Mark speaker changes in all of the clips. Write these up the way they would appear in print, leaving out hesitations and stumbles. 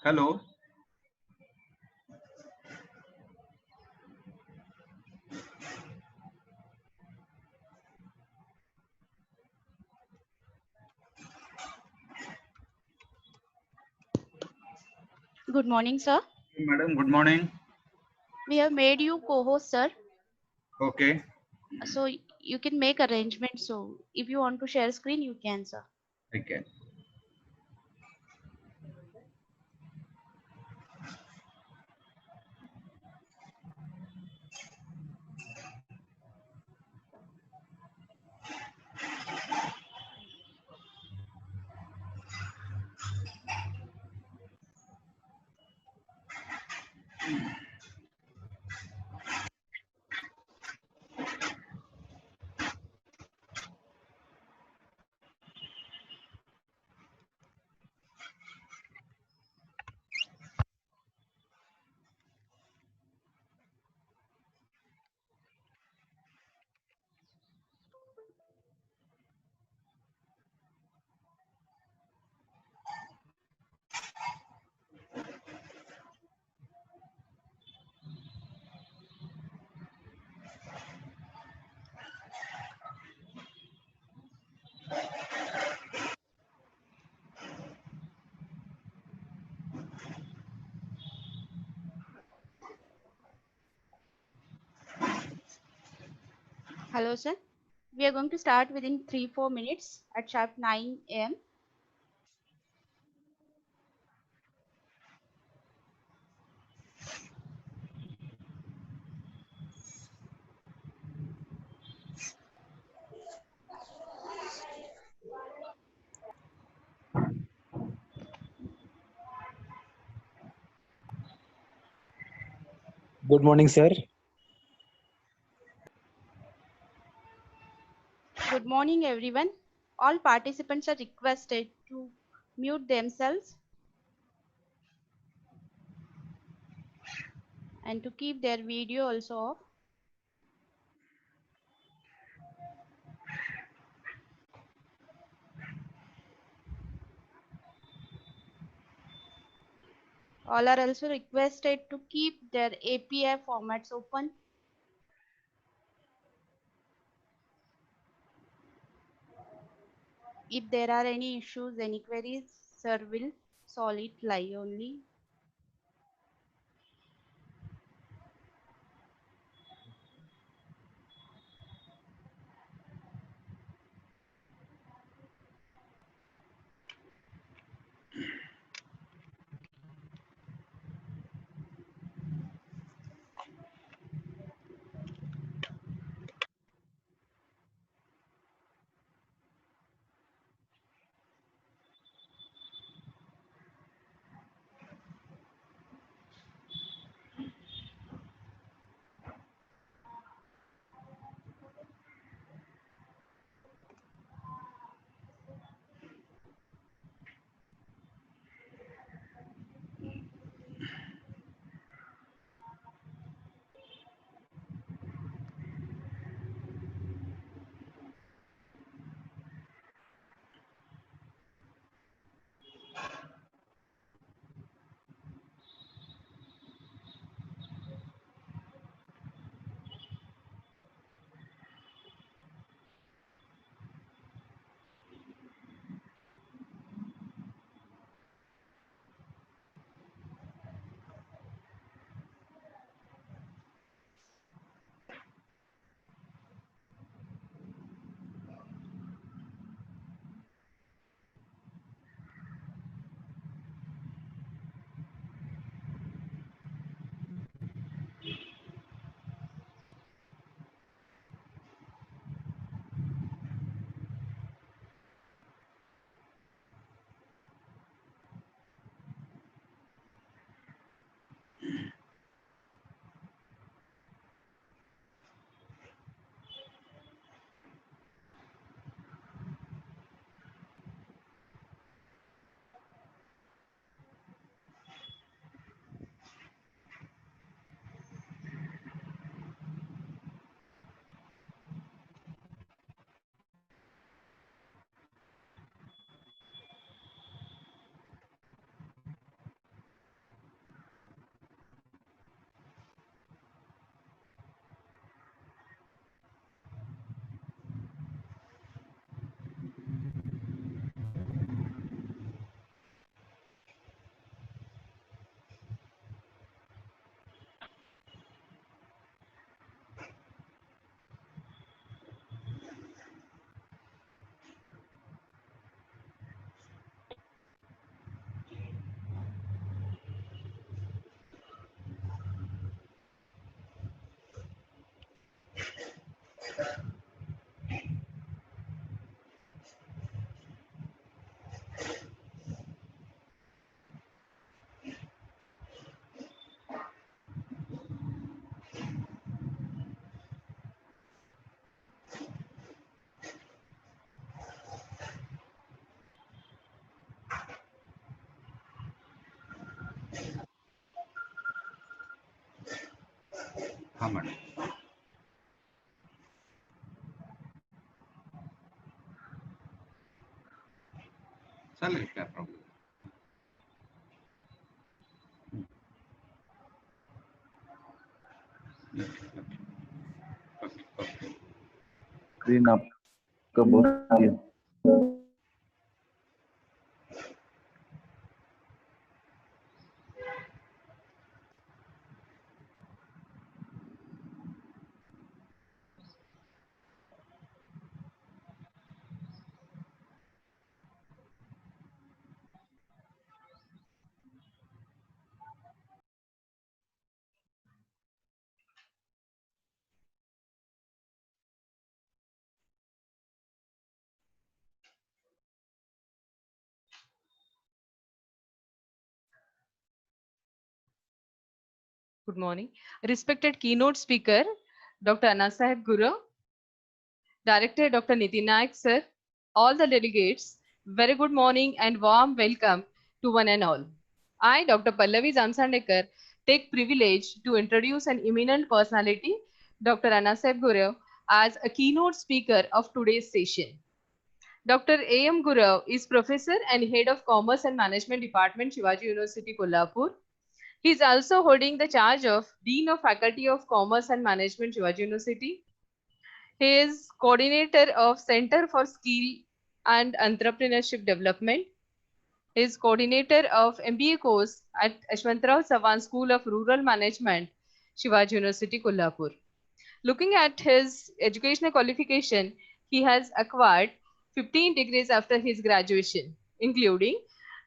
Speaker 1: Hello.
Speaker 2: Good morning, sir.
Speaker 1: Madam, good morning.
Speaker 2: We have made you co-host, sir.
Speaker 1: Okay.
Speaker 2: So you can make arrangements. So if you want to share screen, you can, sir.
Speaker 1: I can.
Speaker 2: Hello, sir. We are going to start within 3-4 minutes at sharp 9 a.m.
Speaker 3: Good morning, sir.
Speaker 2: Good morning, everyone. All participants are requested to mute themselves and to keep their video also off. All are also requested to keep their API formats open. If there are any issues, any queries, sir will solve it live only.
Speaker 1: हाँ madam. चालेल, काय problem. Okay.
Speaker 4: Screen आपका बहुत है.
Speaker 5: Good morning. Respected keynote speaker, Dr. Anasaheb Guru, Director Dr. Nitin Naik, sir, all the delegates, very good morning and warm welcome to one and all. I, Dr. Pallavi Jamsandekar, take privilege to introduce an eminent personality, Dr. Anasaheb Guru, as a keynote speaker of today's session. Dr. A.M. Guru is Professor and Head of Commerce and Management Department, Shivaji University, Kolhapur. He is also holding the charge of Dean of Faculty of Commerce and Management, Shivaji University. He is coordinator of Center for Skill and Entrepreneurship Development. He is coordinator of MBA course at Ashwantrao Savan School of Rural Management, Shivaji University, Kolhapur. Looking at his educational qualification, he has acquired 15 degrees after his graduation, including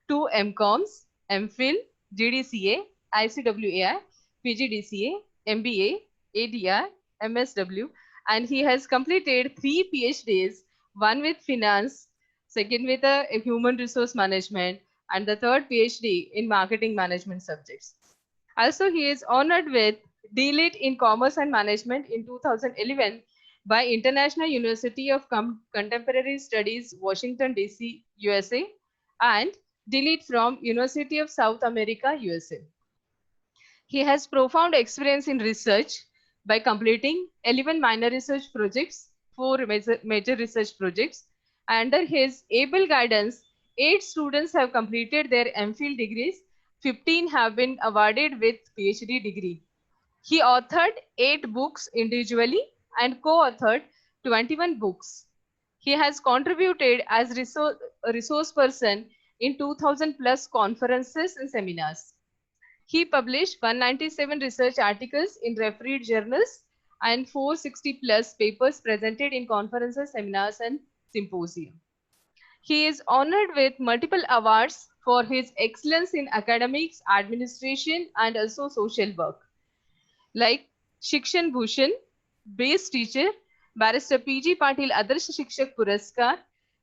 Speaker 5: 2 MComs, MPhil, GDCA, ICWAI, PGDCA, MBA, ADR, MSW, and he has completed 3 PhDs, one with finance, second with a human resource management, and the third PhD in marketing management subjects. Also, he is honored with D.Litt in Commerce and Management in 2011 by International University of Contemporary Studies, Washington, D.C., USA, and D.Litt from University of South America, USA. He has profound experience in research by completing 11 minor research projects, 4 major research projects. Under his able guidance, 8 students have completed their MPhil degrees, 15 have been awarded with PhD degree. He authored 8 books individually and co-authored 21 books. He has contributed as resource person in 2000 plus conferences and seminars. He published 197 research articles in refereed journals and 460 plus papers presented in conferences, seminars, and symposia. He is honored with multiple awards for his excellence in academics, administration, and also social work, like Shikshan Bhushan, Best Teacher, Barrister P.G. Patil Adarsh Shikshak Puraskar,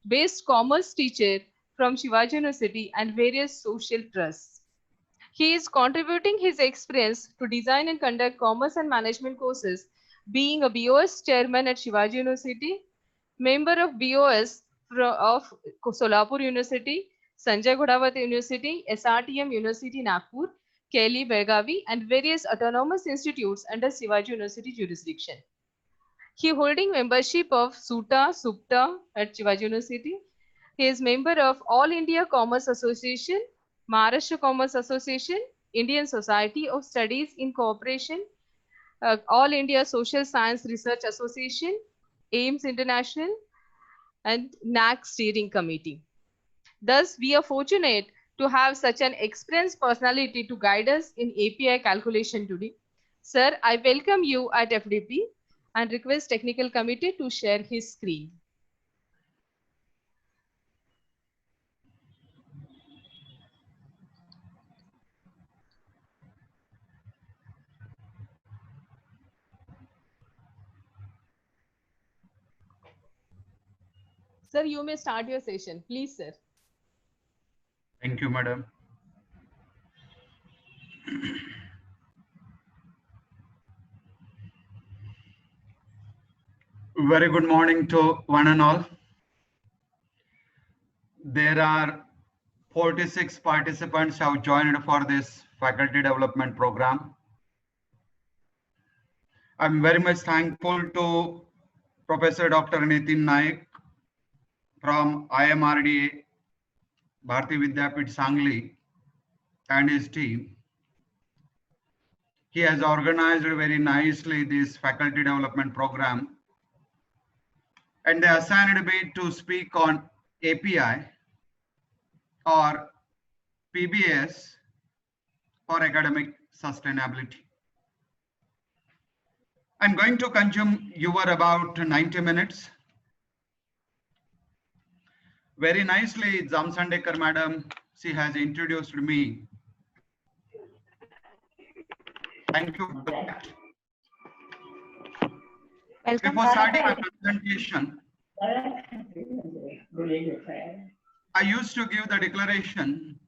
Speaker 5: Best Commerce Teacher from Shivaji University, and various social trusts. He is contributing his experience to design and conduct commerce and management courses, being a BOS chairman at Shivaji University, member of BOS of Solapur University, Sanjay Ghodawat University, SRTM University Nagpur, Kelly Belgavi, and various autonomous institutes under Shivaji University jurisdiction. He holding membership of SUPTA at Shivaji University. He is member of All India Commerce Association, Maharashtra Commerce Association, Indian Society of Studies in Cooperation, All India Social Science Research Association, AIMS International, and NAC Steering Committee. Thus, we are fortunate to have such an experienced personality to guide us in API calculation today. Sir, I welcome you at FDP and request Technical Committee to share his screen. Sir, you may start your session. Please, sir.
Speaker 1: Thank you, madam. Very good morning to one and all. There are 46 participants have joined for this faculty development program. I'm very much thankful to Professor Dr. Nitin Naik from IMRDA, Bharati Vidyapit Sangli, and his team. He has organized very nicely this faculty development program, and they assigned me to speak on API or PBS for academic sustainability. I'm going to consume your about 90 minutes. Very nicely, Zamsandekar madam, she has introduced me. Thank you for that.
Speaker 2: Welcome.
Speaker 1: Before starting my presentation, I used to give the declaration.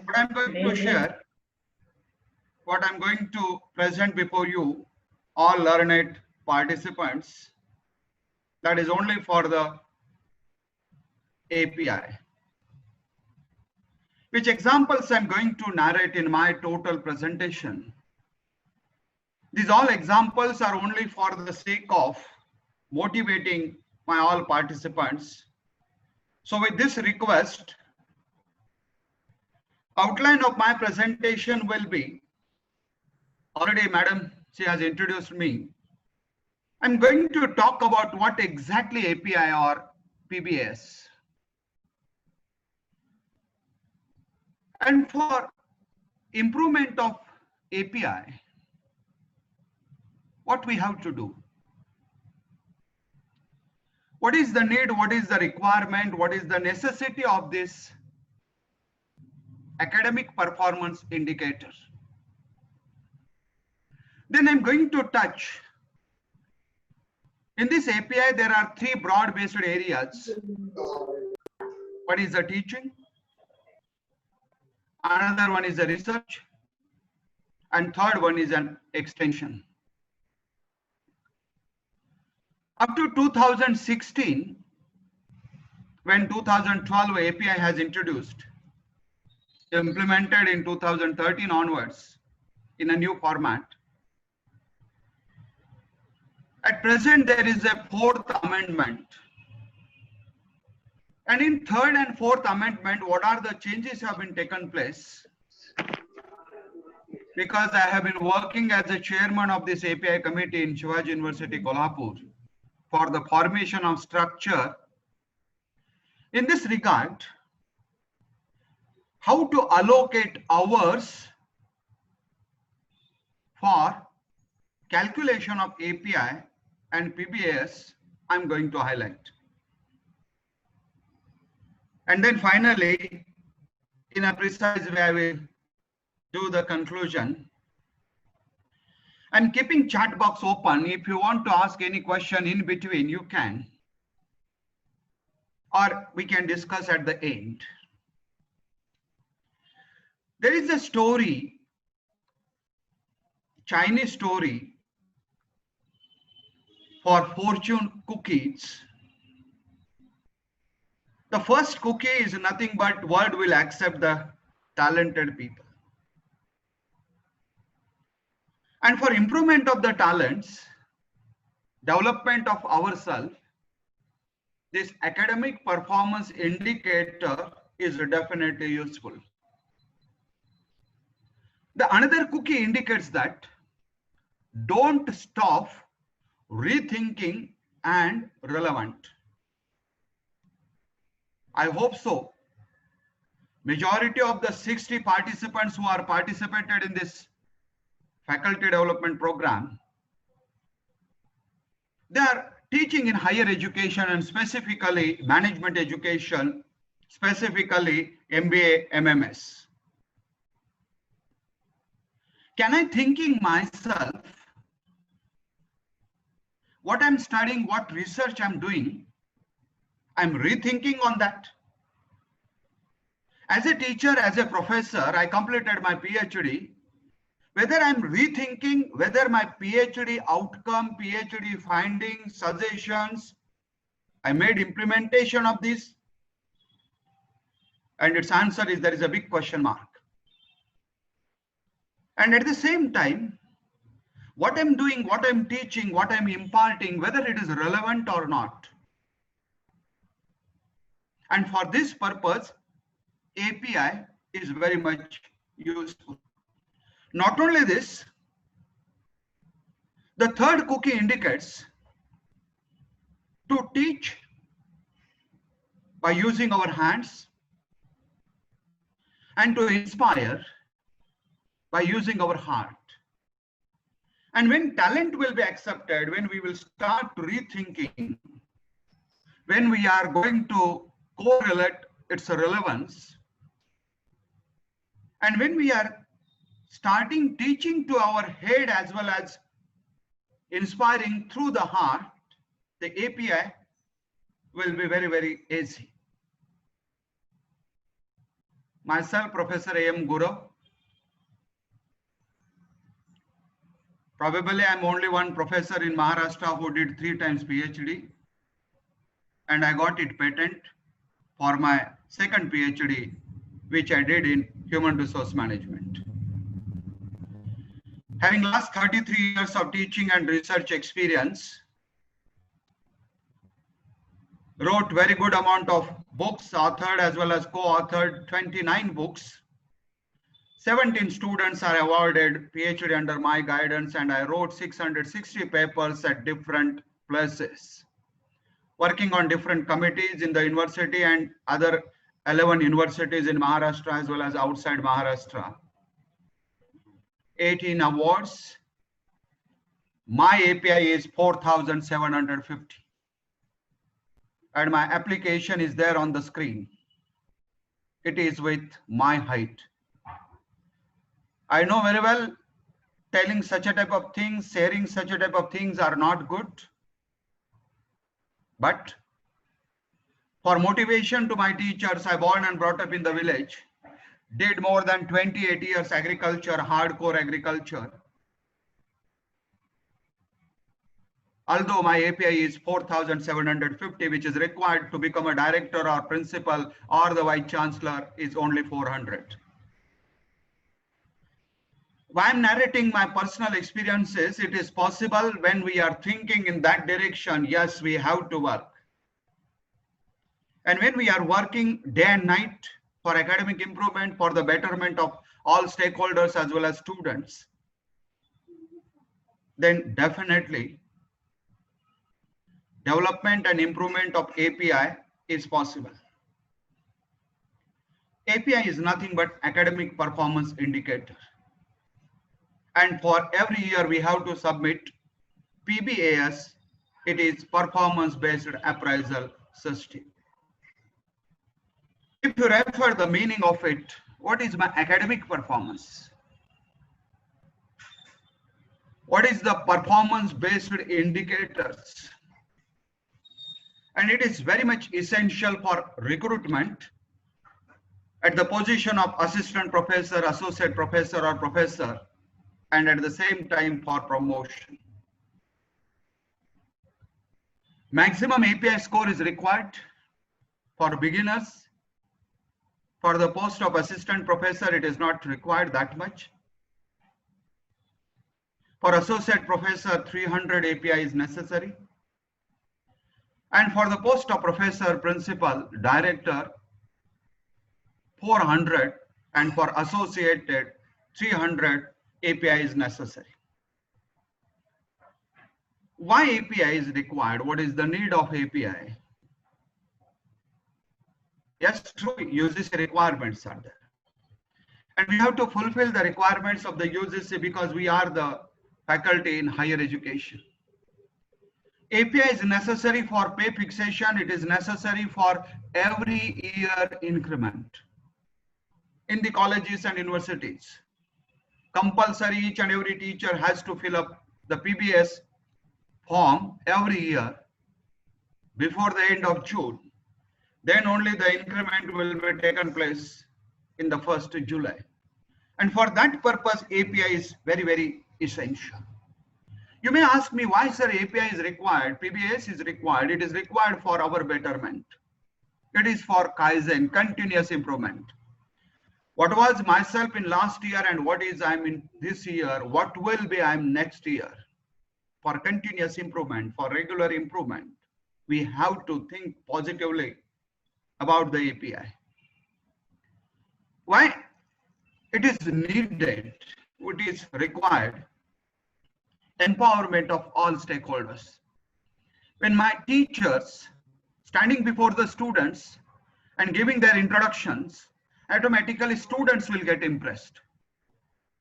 Speaker 1: What I'm going to share, what I'm going to present before you, all learned participants, that is only for the API. Which examples I'm going to narrate in my total presentation. These all examples are only for the sake of motivating my all participants. So with this request, outline of my presentation will be, already madam, she has introduced me. I'm going to talk about what exactly API or PBS. And for improvement of API, what we have to do? What is the need? What is the requirement? What is the necessity of this academic performance indicator? Then I'm going to touch. In this API, there are three broad-based areas. What is the teaching? Another one is the research. And third one is an extension. Up to 2016, when 2012 API has introduced, implemented in 2013 onwards in a new format. At present, there is a fourth amendment. And in third and fourth amendment, what are the changes have been taken place? Because I have been working as a chairman of this API committee in Shivaji University, Kolhapur, for the formation of structure. In this regard, how to allocate hours for calculation of API and PBS, I'm going to highlight. And then finally, in a precise way, I will do the conclusion. I'm keeping chat box open. If you want to ask any question in between, you can. Or we can discuss at the end. There is a story, Chinese story, for fortune cookies. The first cookie is nothing but world will accept the talented people. And for improvement of the talents, development of ourselves, this academic performance indicator is definitely useful. The another cookie indicates that don't stop rethinking and relevant. I hope so. Majority of the 60 participants who are participated in this faculty development program, they are teaching in higher education and specifically management education, specifically MBA, MMS. Can I thinking myself, what I'm studying, what research I'm doing, I'm rethinking on that. As a teacher, as a professor, I completed my PhD. Whether I'm rethinking, whether my PhD outcome, PhD findings, suggestions, I made implementation of this. And its answer is there is a big question mark. And at the same time, what I'm doing, what I'm teaching, what I'm imparting, whether it is relevant or not. And for this purpose, API is very much useful. Not only this, the third cookie indicates to teach by using our hands and to inspire by using our heart. And when talent will be accepted, when we will start rethinking, when we are going to correlate its relevance, and when we are starting teaching to our head as well as inspiring through the heart, the API will be very, very easy. Myself, Professor A.M. Guru. Probably I'm only one professor in Maharashtra who did 3 times PhD, and I got it patent for my second PhD, which I did in human resource management. Having last 33 years of teaching and research experience, wrote very good amount of books, authored as well as co-authored 29 books. 17 students are awarded PhD under my guidance, and I wrote 660 papers at different places, working on different committees in the university and other 11 universities in Maharashtra as well as outside Maharashtra. 18 awards. My API is 4,750. And my application is there on the screen. It is with my height. I know very well telling such a type of things, sharing such a type of things are not good. But for motivation to my teachers, I born and brought up in the village, did more than 28 years agriculture, hardcore agriculture. Although my API is 4,750, which is required to become a director or principal or the vice chancellor, is only 400. Why I'm narrating my personal experiences, it is possible when we are thinking in that direction, yes, we have to work. And when we are working day and night for academic improvement, for the betterment of all stakeholders as well as students, then definitely development and improvement of API is possible. API is nothing but academic performance indicator. And for every year we have to submit PBAS, it is performance-based appraisal system. If you refer the meaning of it, what is my academic performance? What is the performance-based indicators? And it is very much essential for recruitment at the position of assistant professor, associate professor, or professor, and at the same time for promotion. Maximum API score is required for beginners. For the post of assistant professor, it is not required that much. For associate professor, 300 API is necessary. And for the post of professor, principal, director, 400, and for associated, 300 API is necessary. Why API is required? What is the need of API? Yes, true, UGC requirements are there. And we have to fulfill the requirements of the UGC because we are the faculty in higher education. API is necessary for pay fixation. It is necessary for every year increment in the colleges and universities. Compulsory, each and every teacher has to fill up the PBS form every year before the end of June. Then only the increment will be taken place in the 1st July. And for that purpose, API is very, very essential. You may ask me why, sir, API is required, PBS is required. It is required for our betterment. It is for Kaizen, continuous improvement. What was myself in last year and what is I'm in this year, what will be I'm next year. For continuous improvement, for regular improvement, we have to think positively about the API. Why it is needed, it is required, empowerment of all stakeholders. When my teachers standing before the students and giving their introductions, automatically students will get impressed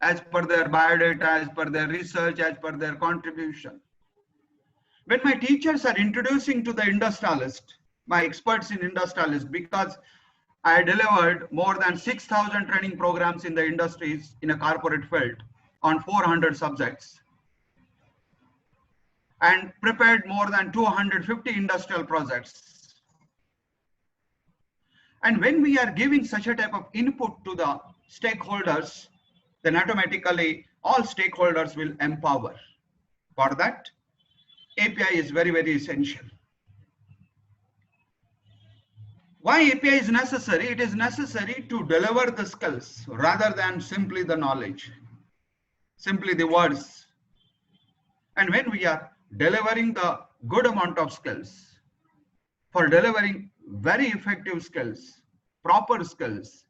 Speaker 1: as per their biodata, as per their research, as per their contribution. When my teachers are introducing to the industrialist, my experts in industrialist, because I delivered more than 6,000 training programs in the industries in a corporate field on 400 subjects and prepared more than 250 industrial projects. And when we are giving such a type of input to the stakeholders, then automatically all stakeholders will empower. For that, API is very, very essential. Why API is necessary? It is necessary to deliver the skills rather than simply the knowledge, simply the words. And when we are delivering the good amount of skills, for delivering very effective skills, proper skills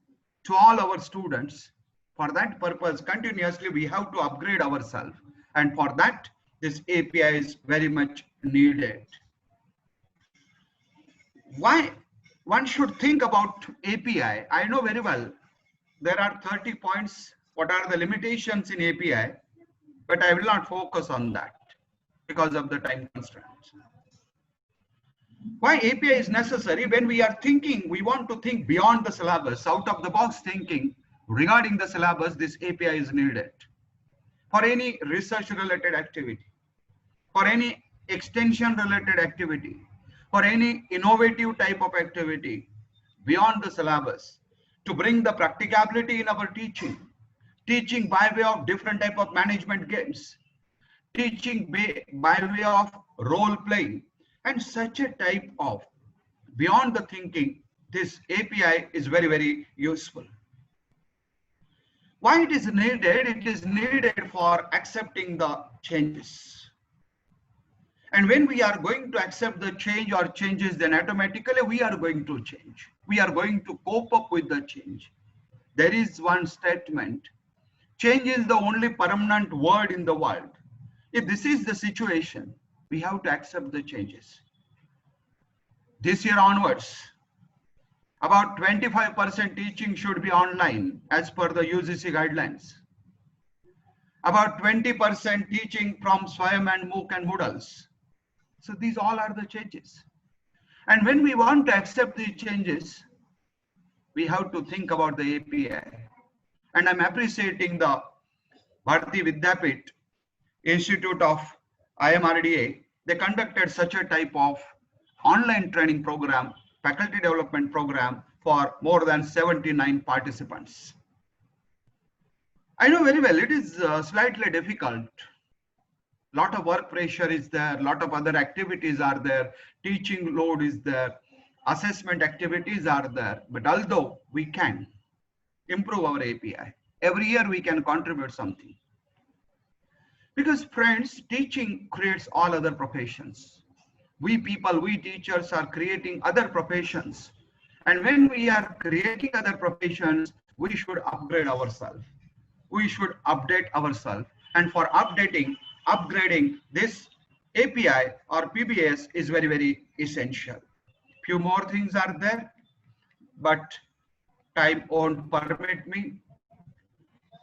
Speaker 1: to all our students, for that purpose, continuously we have to upgrade ourselves. And for that, this API is very much needed. Why one should think about API? I know very well there are 30 points. What are the limitations in API? But I will not focus on that because of the time constraints. Why API is necessary? When we are thinking, we want to think beyond the syllabus, out of the box thinking regarding the syllabus, this API is needed. For any research related activity, for any extension related activity, for any innovative type of activity beyond the syllabus, to bring the practicability in our teaching, teaching by way of different type of management games, teaching by way of role playing, and such a type of beyond the thinking, this API is very, very useful. Why it is needed? It is needed for accepting the changes. And when we are going to accept the change or changes, then automatically we are going to change. We are going to cope up with the change. There is one statement, change is the only permanent word in the world. If this is the situation, we have to accept the changes. This year onwards, about 25% teaching should be online as per the UGC guidelines. About 20% teaching from SWAYAM and MOOC and Moodles. So these all are the changes. And when we want to accept these changes, we have to think about the API. And I'm appreciating the Bharati Vidyapit Institute of IMRDA. They conducted such a type of online training program, faculty development program for more than 79 participants. I know very well it is slightly difficult. Lot of work pressure is there, lot of other activities are there, teaching load is there, assessment activities are there. But although we can improve our API, every year we can contribute something. Because friends, teaching creates all other professions. We people, we teachers are creating other professions. And when we are creating other professions, we should upgrade ourselves. We should update ourselves. And for upgrading this API or PBS is very, very essential. Few more things are there, but time won't permit me.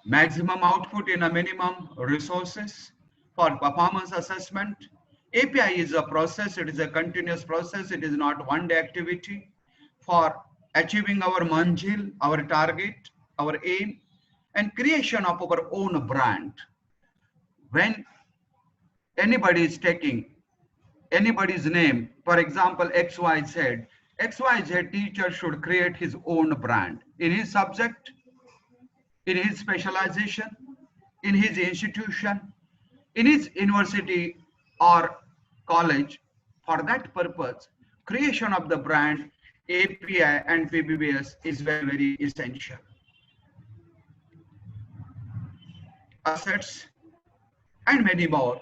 Speaker 1: Maximum output in a minimum resources for performance assessment. API is a process, it is a continuous process, it is not one-day activity. For achieving our manjil, our target, our aim, and creation of our own brand. When anybody is taking anybody's name, for example, XYZ teacher should create his own brand in his subject, in his specialization, in his institution, in his university or college. For that purpose, creation of the brand, API and PBS is very, very essential. assets, and many more.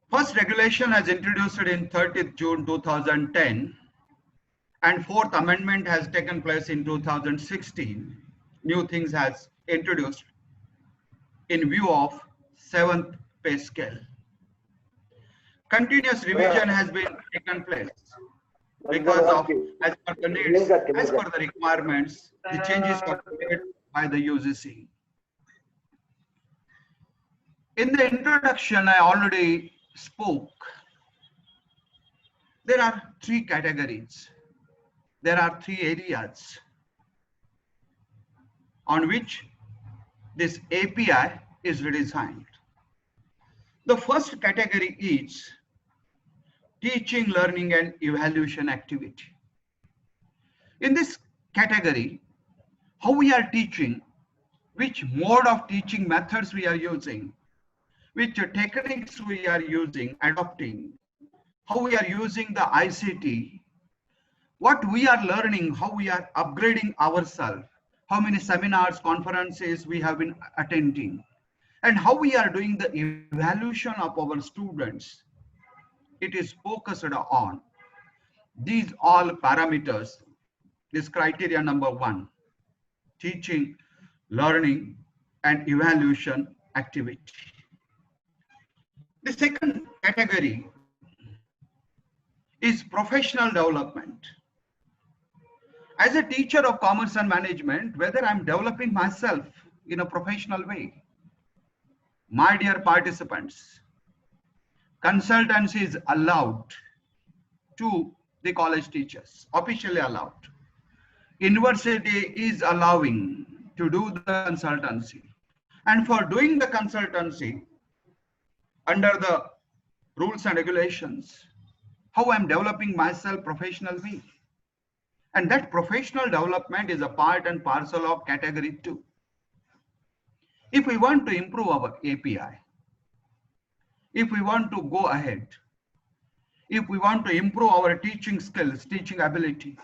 Speaker 1: First regulation has introduced in 30th June 2010, and fourth amendment has taken place in 2016. New things has introduced in view of 7th pay scale. Continuous revision has been taken place because of, as per the needs, as per the requirements, the changes were made by the UGC. In the introduction, I already spoke. There are three categories. There are three areas on which this API is redesigned. The first category is teaching, learning, and evaluation activity. In this category, how we are teaching, which mode of teaching methods we are using, which techniques we are using, adopting, how we are using the ICT, what we are learning, how we are upgrading ourselves, how many seminars, conferences we have been attending, and how we are doing the evaluation of our students. It is focused on these all parameters. This criteria number 1, teaching, learning, and evaluation activity. The second category is professional development. As a teacher of commerce and management, whether I'm developing myself in a professional way, my dear participants, consultancy is allowed to the college teachers, officially allowed. University is allowing to do the consultancy. And for doing the consultancy, under the rules and regulations, how I'm developing myself professionally. And that professional development is a part and parcel of category 2. If we want to improve our API, if we want to go ahead, if we want to improve our teaching skills, teaching ability,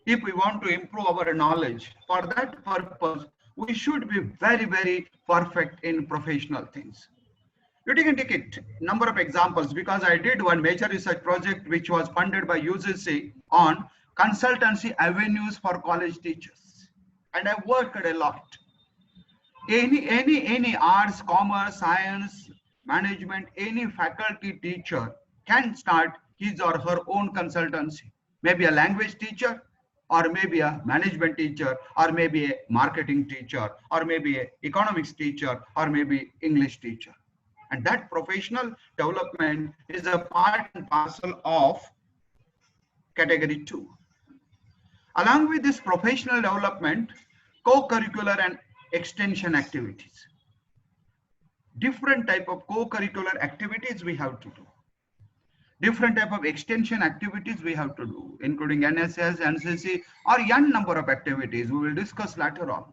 Speaker 1: if we want to improve our knowledge, for that purpose, we should be very, very perfect in professional things. You can take it, number of examples, because I did one major research project which was funded by UGC on consultancy avenues for college teachers. And I worked a lot. Any arts, commerce, science, management, any faculty teacher can start his or her own consultancy. Maybe a language teacher, or maybe a management teacher, or maybe a marketing teacher, or maybe an economics teacher, or maybe English teacher. And that professional development is a part and parcel of category 2. Along with this professional development, co-curricular and extension activities. Different type of co-curricular activities we have to do. Different type of extension activities we have to do, including NSS, NCC, or n number of activities we will discuss later on.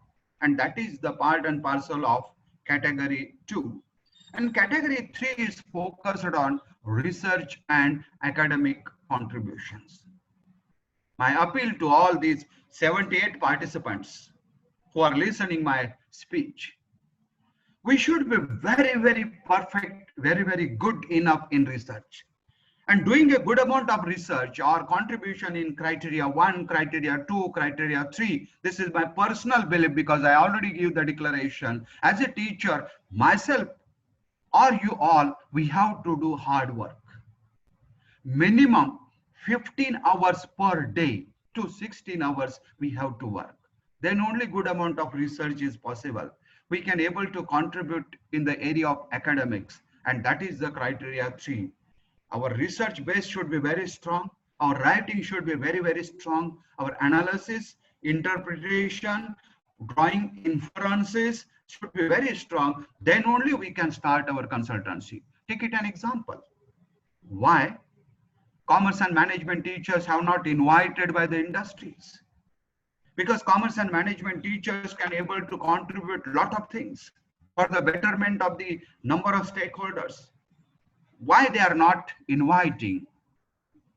Speaker 1: And that is the part and parcel of category 2. And category 3 is focused on research and academic contributions. My appeal to all these 78 participants who are listening my speech, we should be very, very perfect, very, very good enough in research. And doing a good amount of research or contribution in criteria 1, criteria 2, criteria 3, this is my personal belief, because I already give the declaration. As a teacher, myself or you all, we have to do hard work. Minimum 15 hours per day to 16 hours we have to work. Then only good amount of research is possible. We can able to contribute in the area of academics, and that is the criteria 3. Our research base should be very strong. Our writing should be very, very strong. Our analysis, interpretation, drawing inferences should be very strong. Then only we can start our consultancy. Take it an example. Why commerce and management teachers have not invited by the industries? Because commerce and management teachers can able to contribute a lot of things for the betterment of the number of stakeholders. Why they are not inviting?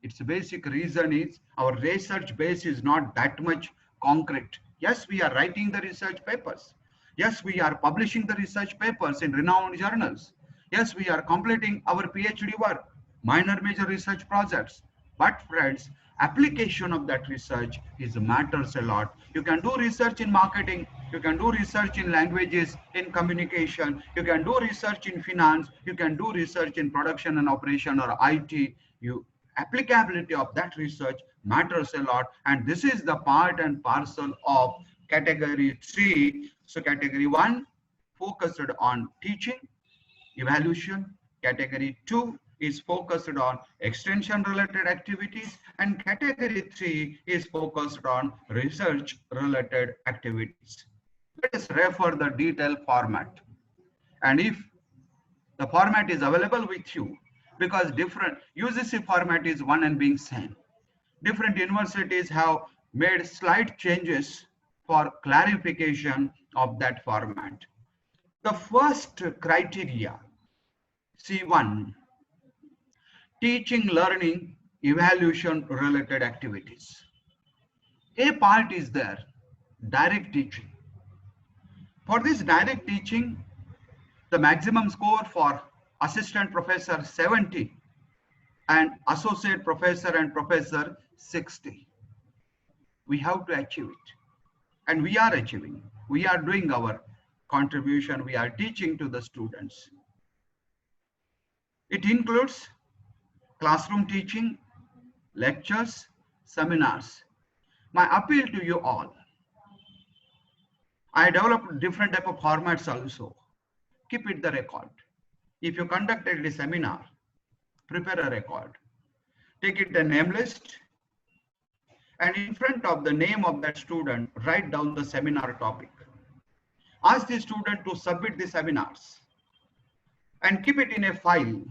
Speaker 1: Its basic reason is our research base is not that much concrete. Yes, we are writing the research papers. Yes, we are publishing the research papers in renowned journals. Yes, we are completing our PhD work, minor major research projects. But friends, application of that research is matters a lot. You can do research in marketing, you can do research in languages, in communication, you can do research in finance, you can do research in production and operation or IT. Applicability of that research matters a lot, and this is the part and parcel of category 3. So category 1 focused on teaching, evaluation. Category 2 is focused on extension related activities, and category 3 is focused on research related activities. Let us refer the detailed format, and if the format is available with you, because different UGC format is one and being same. Different universities have made slight changes for clarification of that format. The first criteria, C1, teaching, learning, evaluation related activities. A part is there, direct teaching. For this direct teaching, the maximum score for assistant professor 70 and associate professor and professor 60. We have to achieve it, and we are achieving. We are doing our contribution. We are teaching to the students. It includes classroom teaching, lectures, seminars. My appeal to you all, I developed different type of formats also. Keep it the record. If you conducted a seminar, prepare a record. Take it a name list, and in front of the name of that student, write down the seminar topic. Ask the student to submit the seminars and keep it in a file.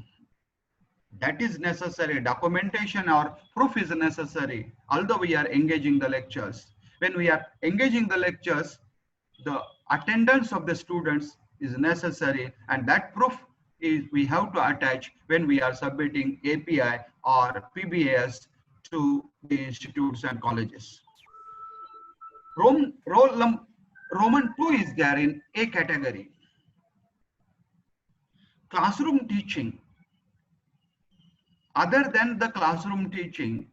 Speaker 1: That is necessary. Documentation or proof is necessary, although we are engaging the lectures. When we are engaging the lectures, the attendance of the students is necessary, and that proof is we have to attach when we are submitting API or PBAS to the institutes and colleges. Roman 2 is there in A category. Classroom teaching. Other than the classroom teaching,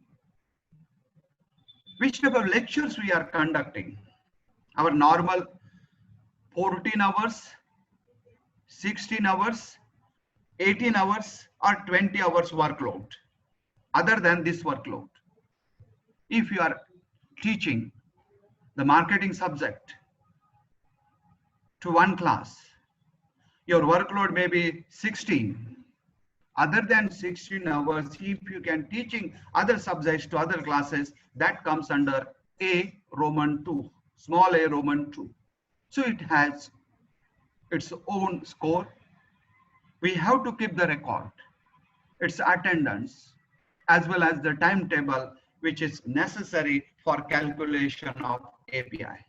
Speaker 1: which type of lectures we are conducting? Our normal 14 hours, 16 hours, 18 hours or 20 hours workload. Other than this workload, if you are teaching the marketing subject to one class, your workload may be 16. Other than 16 hours, if you can teaching other subjects to other classes, that comes under A Roman 2, small a Roman 2. So it has its own score. We have to keep the record, its attendance, as well as the timetable, which is necessary for calculation of API.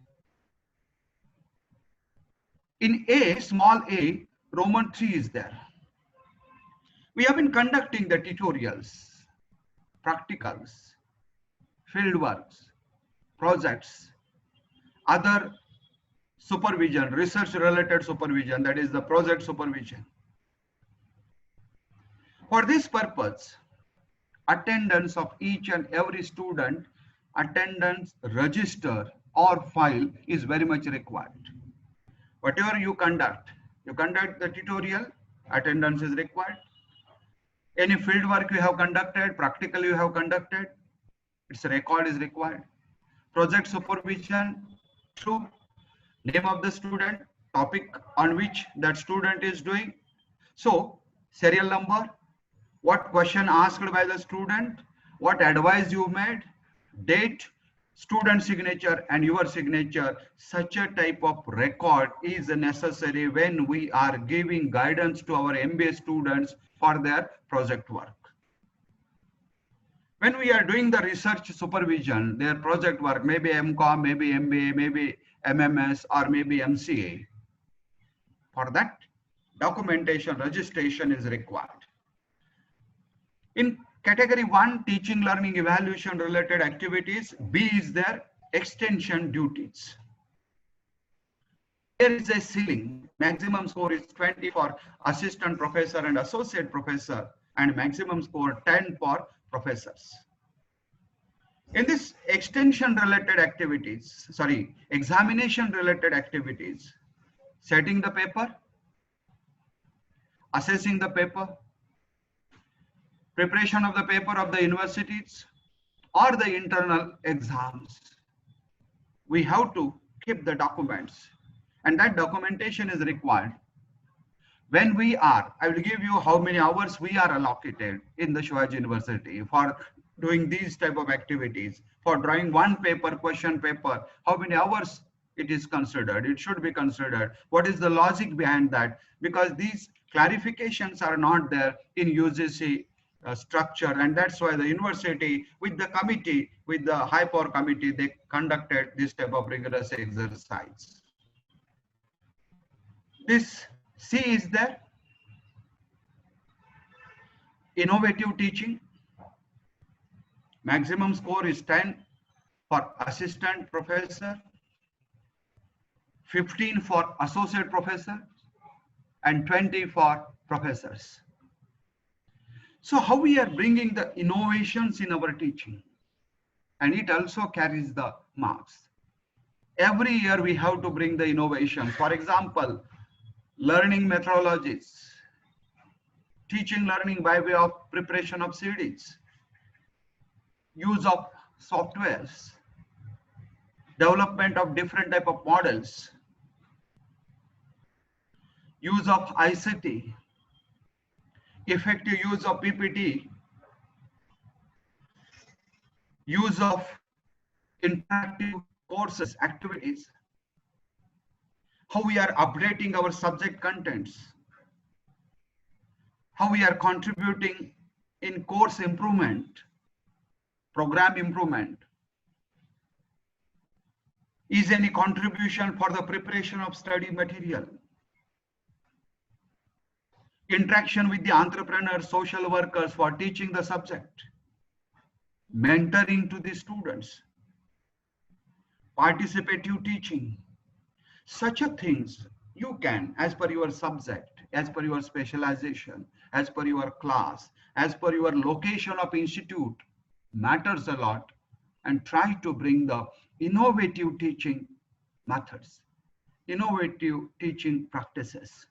Speaker 1: In A, small a, Roman 3 is there. We have been conducting the tutorials, practicals, field works, projects, other supervision, research related supervision, that is the project supervision. For this purpose, attendance of each and every student, attendance register or file is very much required. Whatever you conduct the tutorial, attendance is required. Any field work you have conducted, practical you have conducted, its record is required. Project supervision, true, name of the student, topic on which that student is doing. So serial number, what question asked by the student, what advice you made, date, student signature and your signature. Such a type of record is necessary when we are giving guidance to our MBA students for their project work. When we are doing the research supervision, their project work, maybe MCOM, maybe MBA, maybe MMS, or maybe MCA, for that documentation registration is required. In category 1, teaching, learning, evaluation related activities, B is there, extension duties. There is a ceiling. Maximum score is 20 for assistant professor and associate professor, and maximum score 10 for professors. In this extension related activities, examination related activities, setting the paper, assessing the paper, preparation of the paper of the universities or the internal exams, we have to keep the documents, and that documentation is required. When we are, I will give you how many hours we are allocated in the Shivaji University for doing these type of activities. For drawing one paper, question paper, how many hours it is considered, it should be considered. What is the logic behind that? Because these clarifications are not there in UGC structure, and that's why the university with the committee, with the high power committee, they conducted this type of rigorous exercise. This C is there. Innovative teaching. Maximum score is 10 for assistant professor, 15 for associate professor, and 20 for professors. So how we are bringing the innovations in our teaching, and it also carries the marks. Every year we have to bring the innovation. For example, learning methodologies, teaching learning by way of preparation of CDs, use of softwares, development of different type of models, use of ICT, effective use of PPT, use of interactive courses, activities, how we are updating our subject contents, how we are contributing in course improvement, program improvement. Is any contribution for the preparation of study material? Interaction with the entrepreneurs, social workers for teaching the subject, mentoring to the students, participative teaching. Such a things you can, as per your subject, as per your specialization, as per your class, as per your location of institute, matters a lot, and try to bring the innovative teaching methods, innovative teaching practices,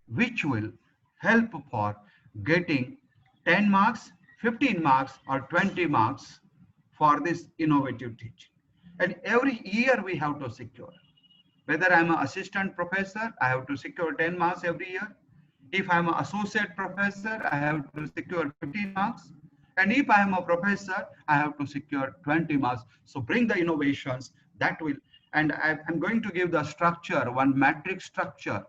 Speaker 1: which will help for getting 10 marks, 15 marks, or 20 marks for this innovative teaching. And every year we have to secure. Whether I'm an assistant professor, I have to secure 10 marks every year. If I'm an associate professor, I have to secure 15 marks. And if I am a professor, I have to secure 20 marks. So bring the innovations that will, and I'm going to give the structure, one matrix structure.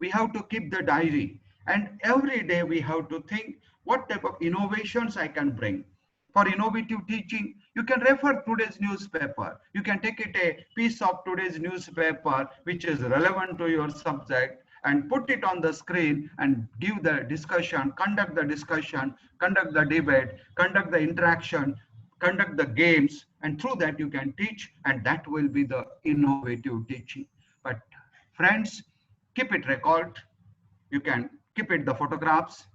Speaker 1: We have to keep the diary, and every day we have to think what type of innovations I can bring. For innovative teaching, you can refer today's newspaper. You can take it a piece of today's newspaper which is relevant to your subject and put it on the screen and give the discussion, conduct the discussion, conduct the debate, conduct the interaction, conduct the games, and through that you can teach, and that will be the innovative teaching. But friends, keep it record. You can keep it the photographs,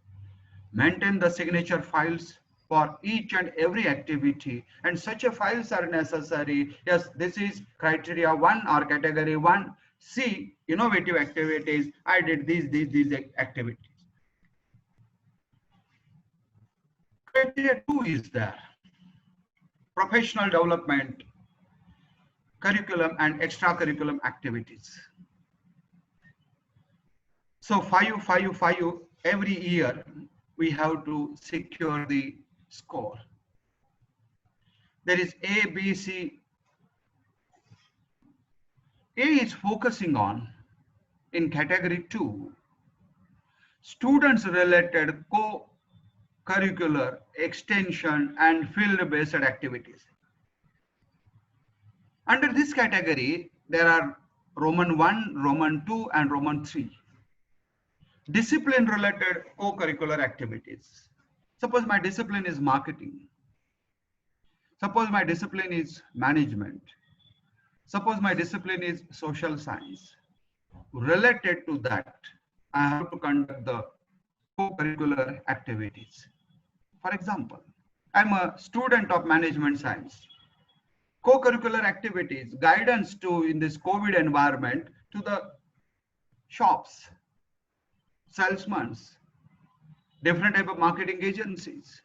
Speaker 1: maintain the signature files for each and every activity, and such a files are necessary. Yes, this is criteria 1 or category 1. C, innovative activities. I did these activities. Criteria 2 is there. Professional development, curriculum and extracurriculum activities. So 5, 5, 5 every year we have to secure the score. There is A, B, C. A is focusing on, in category 2, students related co-curricular, extension and field-based activities. Under this category, there are Roman 1, Roman 2 and Roman 3. Discipline related co-curricular activities. Suppose my discipline is marketing. Suppose my discipline is management. Suppose my discipline is social science. related to that, I have to conduct the co-curricular activities. For example, I'm a student of management science. Co-curricular activities, guidance to in this COVID environment to the shops, salesmen, different type of marketing agencies.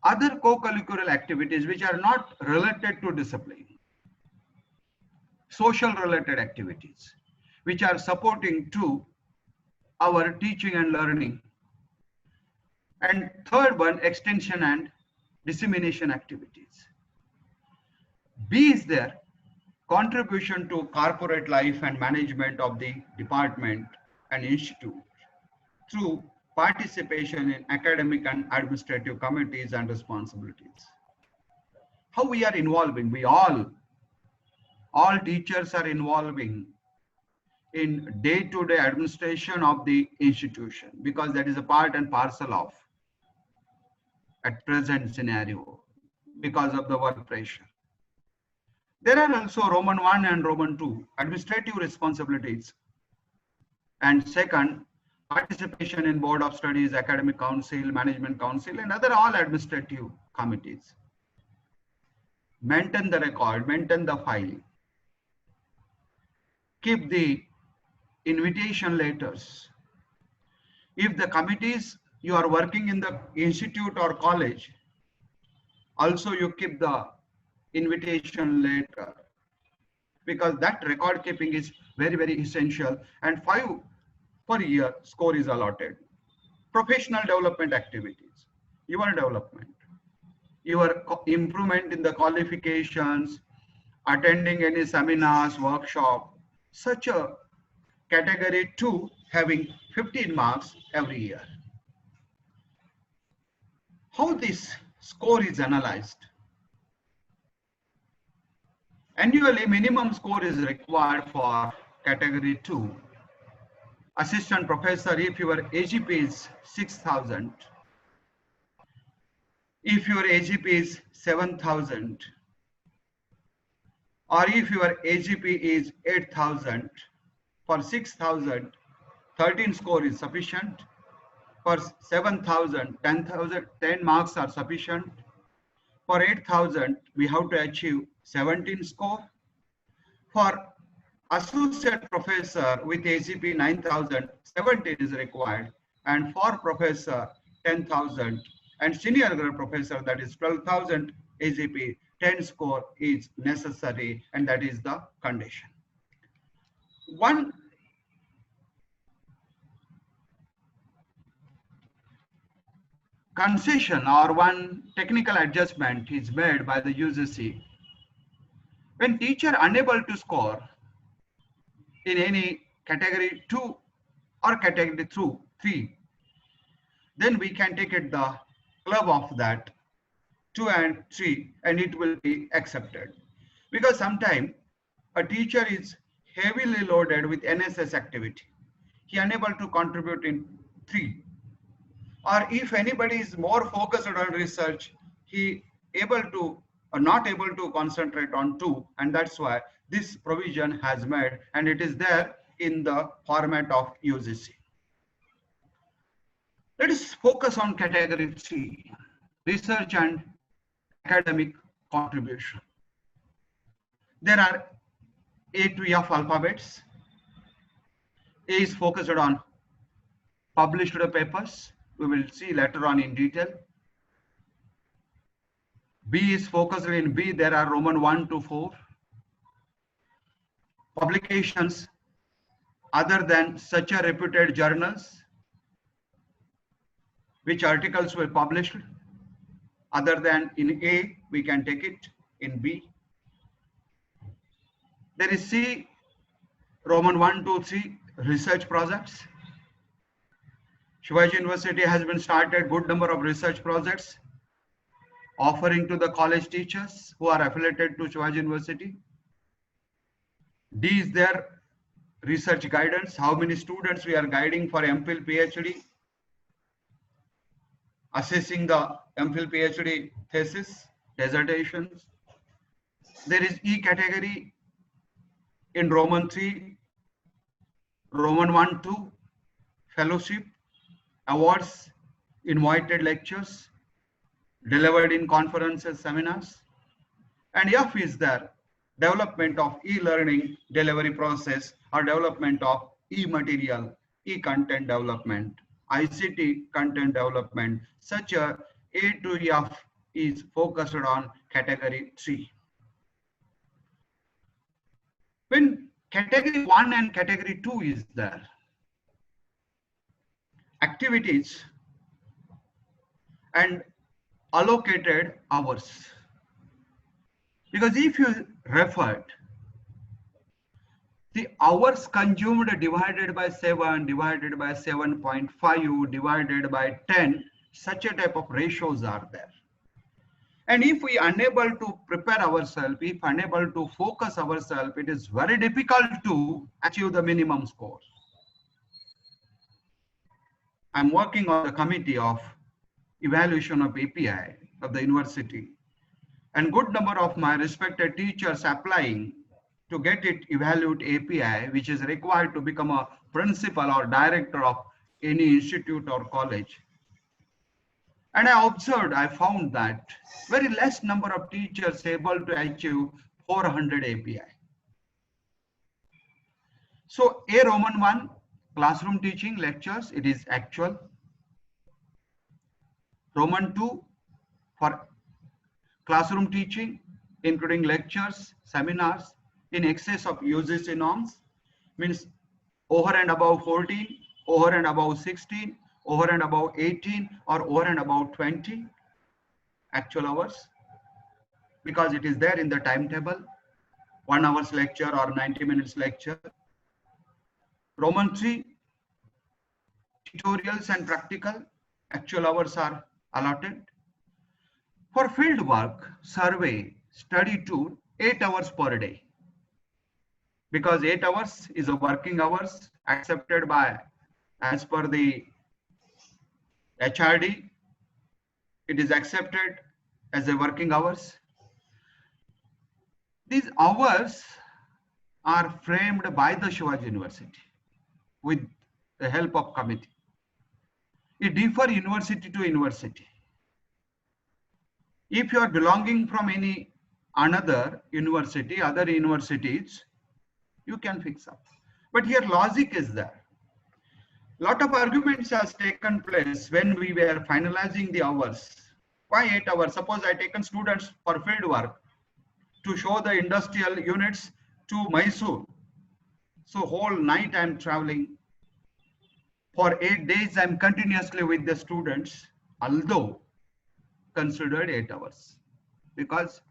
Speaker 1: Other co-curricular activities which are not related to discipline, social related activities, which are supporting to our teaching and learning. And third one, extension and dissemination activities. B is there, contribution to corporate life and management of the department and institute through participation in academic and administrative committees and responsibilities. How we are involving, we all teachers are involving in day-to-day administration of the institution, because that is a part and parcel of at present scenario because of the work pressure. There are also Roman 1 and Roman 2 administrative responsibilities, and second, participation in board of studies, academic council, management council, and other all administrative committees. Maintain the record, maintain the file, keep the invitation letters. If the committees you are working in the institute or college, also you keep the invitation letter, because that record keeping is very, very essential, and 5 per year score is allotted. Professional development activities, your development, your improvement in the qualifications, attending any seminars, workshop, such a category 2 having 15 marks every year. How this score is analyzed? Annually, minimum score is required for category 2. Assistant professor, if your AGP is 6,000, if your AGP is 7,000, or if your AGP is 8,000, for 6,000, 13 score is sufficient. For 7,000, 10 marks are sufficient. For 8,000, we have to achieve 17 score. For associate professor with AGP 9,000, 17 is required. And for professor, 10,000. And senior grade professor, that is 12,000 AGP, 10 score is necessary, and that is the condition. One concession or one technical adjustment is made by the UGC. When teacher unable to score in any category 2 or category 3, then we can take it the club of that 2 and 3, and it will be accepted. Because sometimes a teacher is heavily loaded with NSS activity. He unable to contribute in 3. Or if anybody is more focused on research, he able to or not able to concentrate on 2, and that's why this provision has made, and it is there in the format of UGC. Let us focus on category 3, research and academic contribution. There are A to F alphabets. A is focused on published papers. We will see later on in detail. B is focused in B. There are Roman 1 to 4. Publications other than such a reputed journals. Which articles were published? Other than in A, we can take it in B. There is C, Roman 1, 2, 3, research projects. Shivaji University has been started good number of research projects offering to the college teachers who are affiliated to Shivaji University. D is there, research guidance, how many students we are guiding for MPhil PhD, assessing the MPhil PhD thesis, dissertations. There is E category in Roman 3, Roman 1-2, fellowship, awards, invited lectures, delivered in conferences, seminars. And F is there, development of e-learning delivery process or development of e-material, e-content development, ICT content development. Such a to F is focused on category 3. When category 1 and category 2 is there, activities and allocated hours. Because if you referred the hours consumed divided by 7, divided by 7.5, divided by 10, such a type of ratios are there. And if we unable to prepare ourselves, if unable to focus ourselves, it is very difficult to achieve the minimum score. I'm working on the committee of evaluation of API of the university, and good number of my respected teachers applying to get it evaluate API, which is required to become a principal or director of any institute or college. And I observed, I found that very less number of teachers able to achieve 400 API. So A Roman 1, classroom teaching lectures, it is actual. Roman 2 for classroom teaching, including lectures, seminars in excess of UGC norms, means over and above 14, over and above 16, over and above 18, or over and above 20 actual hours, because it is there in the timetable, 1 hour's lecture or 90 minutes lecture. Roman 3, tutorials and practical, actual hours are allotted. For field work, survey, study tour, 8 hours per day. Because 8 hours is a working hours accepted by, as per the HRD, it is accepted as a working hours. These hours are framed by the Shivaji University with the help of committee. It differs university to university. If you are belonging from any another university, other universities, you can fix up. But here logic is there. Lot of arguments has taken place when we were finalizing the hours. Why 8 hours? Suppose I taken students for field work to show the industrial units to Mysore. So whole night I'm traveling. For 8 days I'm continuously with the students, although considered 8 hours. Because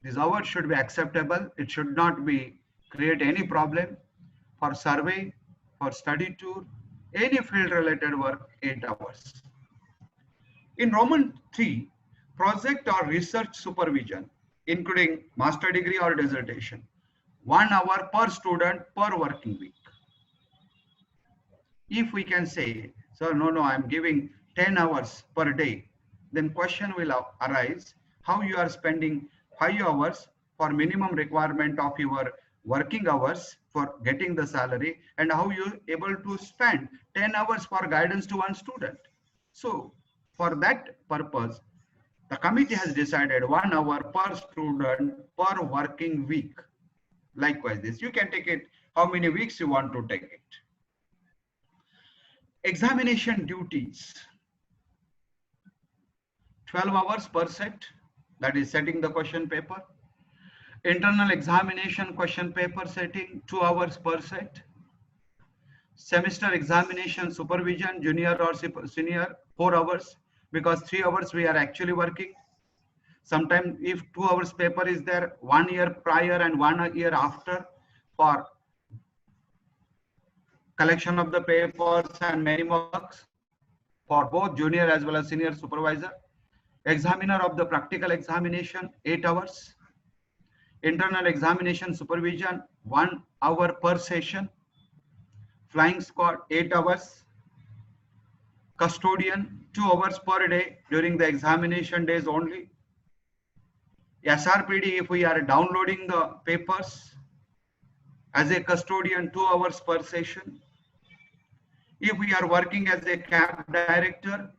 Speaker 1: these hours should be acceptable. It should not be create any problem for survey, for study tour, any field related work, 8 hours. In Roman 3, project or research supervision, including master degree or dissertation, 1 hour per student per working week. If we can say, sir, no, I'm giving 10 hours per day, then question will arise, how you are spending 5 hours for minimum requirement of your working hours for getting the salary, and how you able to spend 10 hours for guidance to one student. So for that purpose, the committee has decided 1 hour per student per working week. Likewise, this you can take it how many weeks you want to take it. Examination duties, 12 hours per set, that is setting the question paper. Internal examination question paper setting, 2 hours per set. Semester examination supervision, junior or senior, 4 hours, because 3 hours we are actually working. Sometimes if 2 hours paper is there, 1 year prior and 1 year after for collection of the papers and many works for both junior as well as senior supervisor. Examiner of the practical examination, 8 hours. Internal examination supervision, 1 hour per session. Flying squad, 8 hours. Custodian, 2 hours per day during the examination days only. SRPD, if we are downloading the papers, as a custodian, 2 hours per session. If we are working as a CAB director,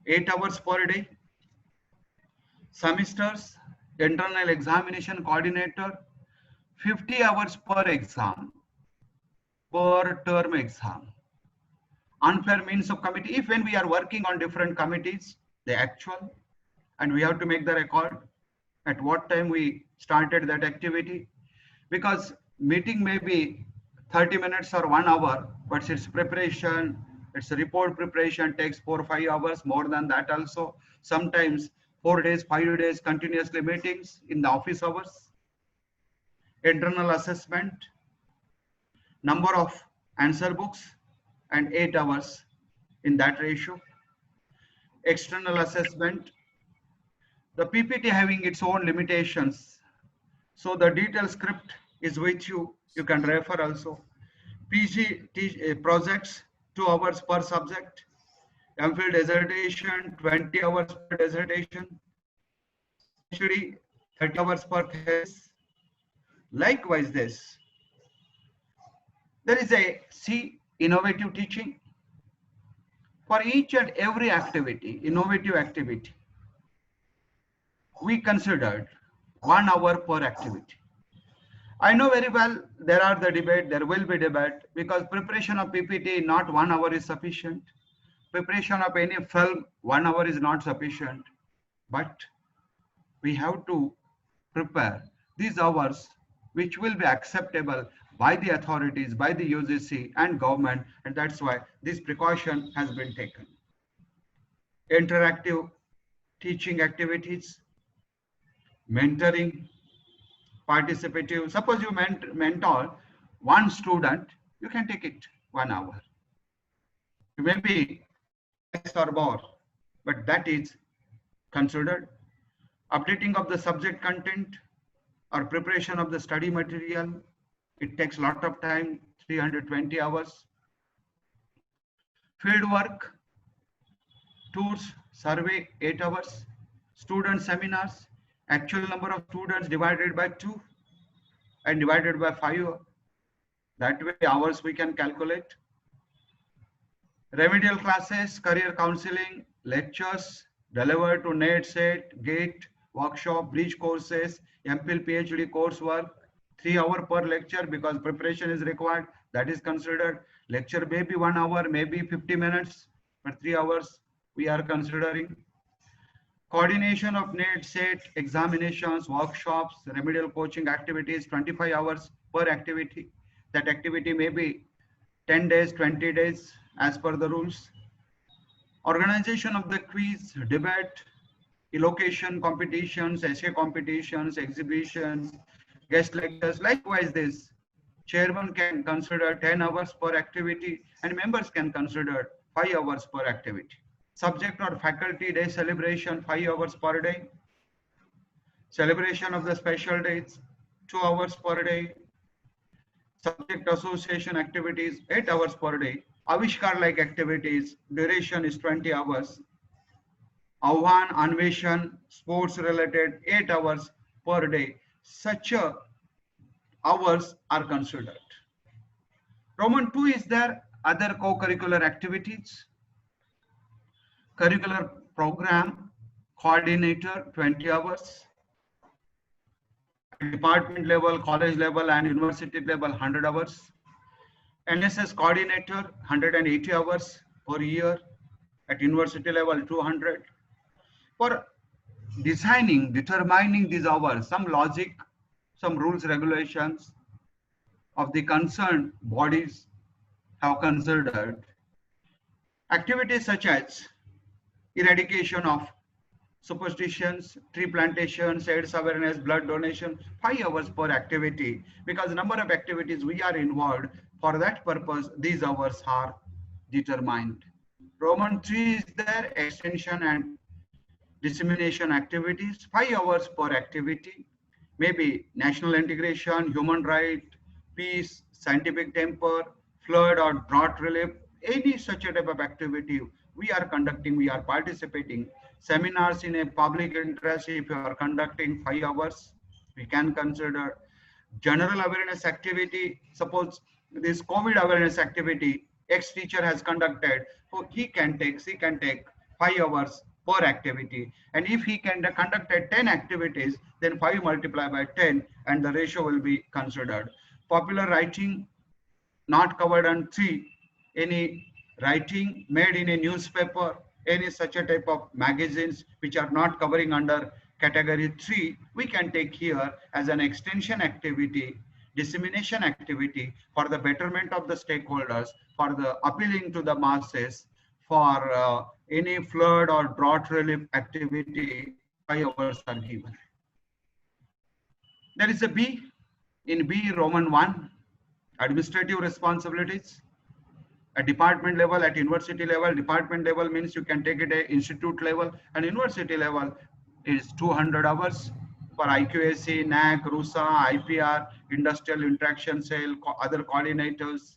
Speaker 1: 8 hours per day. Semesters, internal examination coordinator, 50 hours per exam, per term exam. Unfair means of committee, if when we are working on different committees, the actual, and we have to make the record at what time we started that activity, because meeting may be 30 minutes or 1 hour, but its preparation, its report preparation takes 4 or 5 hours, more than that also. Sometimes 4 days, 5 days continuously meetings in the office hours. Internal assessment, number of answer books, and 8 hours in that ratio. External assessment, the PPT having its own limitations. So the detailed script is with you. You can refer also. Projects, 2 hours per subject. MPhil dissertation, 20 hours per dissertation. PhD, 30 hours per thesis. Likewise this. There is a C, innovative teaching. For each and every activity, innovative activity, we considered 1 hour per activity. I know very well there are the debate, there will be debate, because preparation of PPT, not 1 hour is sufficient. Preparation of any film, 1 hour is not sufficient. But we have to prepare these hours which will be acceptable by the authorities, by the UGC and government, and that's why this precaution has been taken. Interactive teaching activities, mentoring, participative. Suppose you mentor one student, you can take it 1 hour. Maybe less or more, but that is considered. Updating of the subject content or preparation of the study material, it takes a lot of time, 320 hours. Field work, tours, survey, 8 hours. Student seminars, actual number of students divided by 2 and divided by 5. That way hours we can calculate. Remedial classes, career counseling, lectures delivered to NET, SET, GATE, workshop, bridge courses, MPhil PhD coursework, 3 hours per lecture because preparation is required. That is considered. Lecture may be 1 hour, maybe 50 minutes, but 3 hours we are considering. Coordination of NET, SET, examinations, workshops, remedial coaching activities, 25 hours per activity. That activity may be 10 days, 20 days as per the rules. Organization of the quiz, debate, elocution competitions, essay competitions, exhibitions, guest lectures. Likewise this, chairman can consider 10 hours per activity and members can consider 5 hours per activity. Subject or faculty day celebration, 5 hours per day. Celebration of the special days, 2 hours per day. Subject association activities, 8 hours per day. Avishkar like activities, duration is 20 hours. Ahvan, Anveshan, sports related, 8 hours per day. Such hours are considered. Roman 2 is there other co-curricular activities. Curricular program coordinator, 20 hours. Department level, college level and university level, 100 hours. NSS coordinator, 180 hours per year. At university level, 200. For designing, determining these hours, some logic, some rules, regulations of the concerned bodies have considered. Activities such as eradication of superstitions, tree plantations, AIDS awareness, blood donation, 5 hours per activity, because number of activities we are involved. For that purpose, these hours are determined. Roman 3 is there, extension and dissemination activities, 5 hours per activity, maybe national integration, human right, peace, scientific temper, flood or drought relief, any such a type of activity we are conducting, we are participating. Seminars in a public interest, if you are conducting 5 hours, we can consider. General awareness activity, suppose this COVID awareness activity, ex-teacher has conducted, so she can take 5 hours per activity. And if he can conducted 10 activities, then 5 multiplied by 10 and the ratio will be considered. Popular writing not covered on 3, any writing made in a newspaper, any such a type of magazines which are not covering under category 3, we can take here as an extension activity, dissemination activity for the betterment of the stakeholders, for the appealing to the masses, for any flood or drought relief activity, 5 hours are given. There is a B. In B, Roman 1, administrative responsibilities. At department level, at university level, department level means you can take it at institute level, and university level is 200 hours for IQAC, NAC, RUSA, IPR, industrial interaction cell, other coordinators.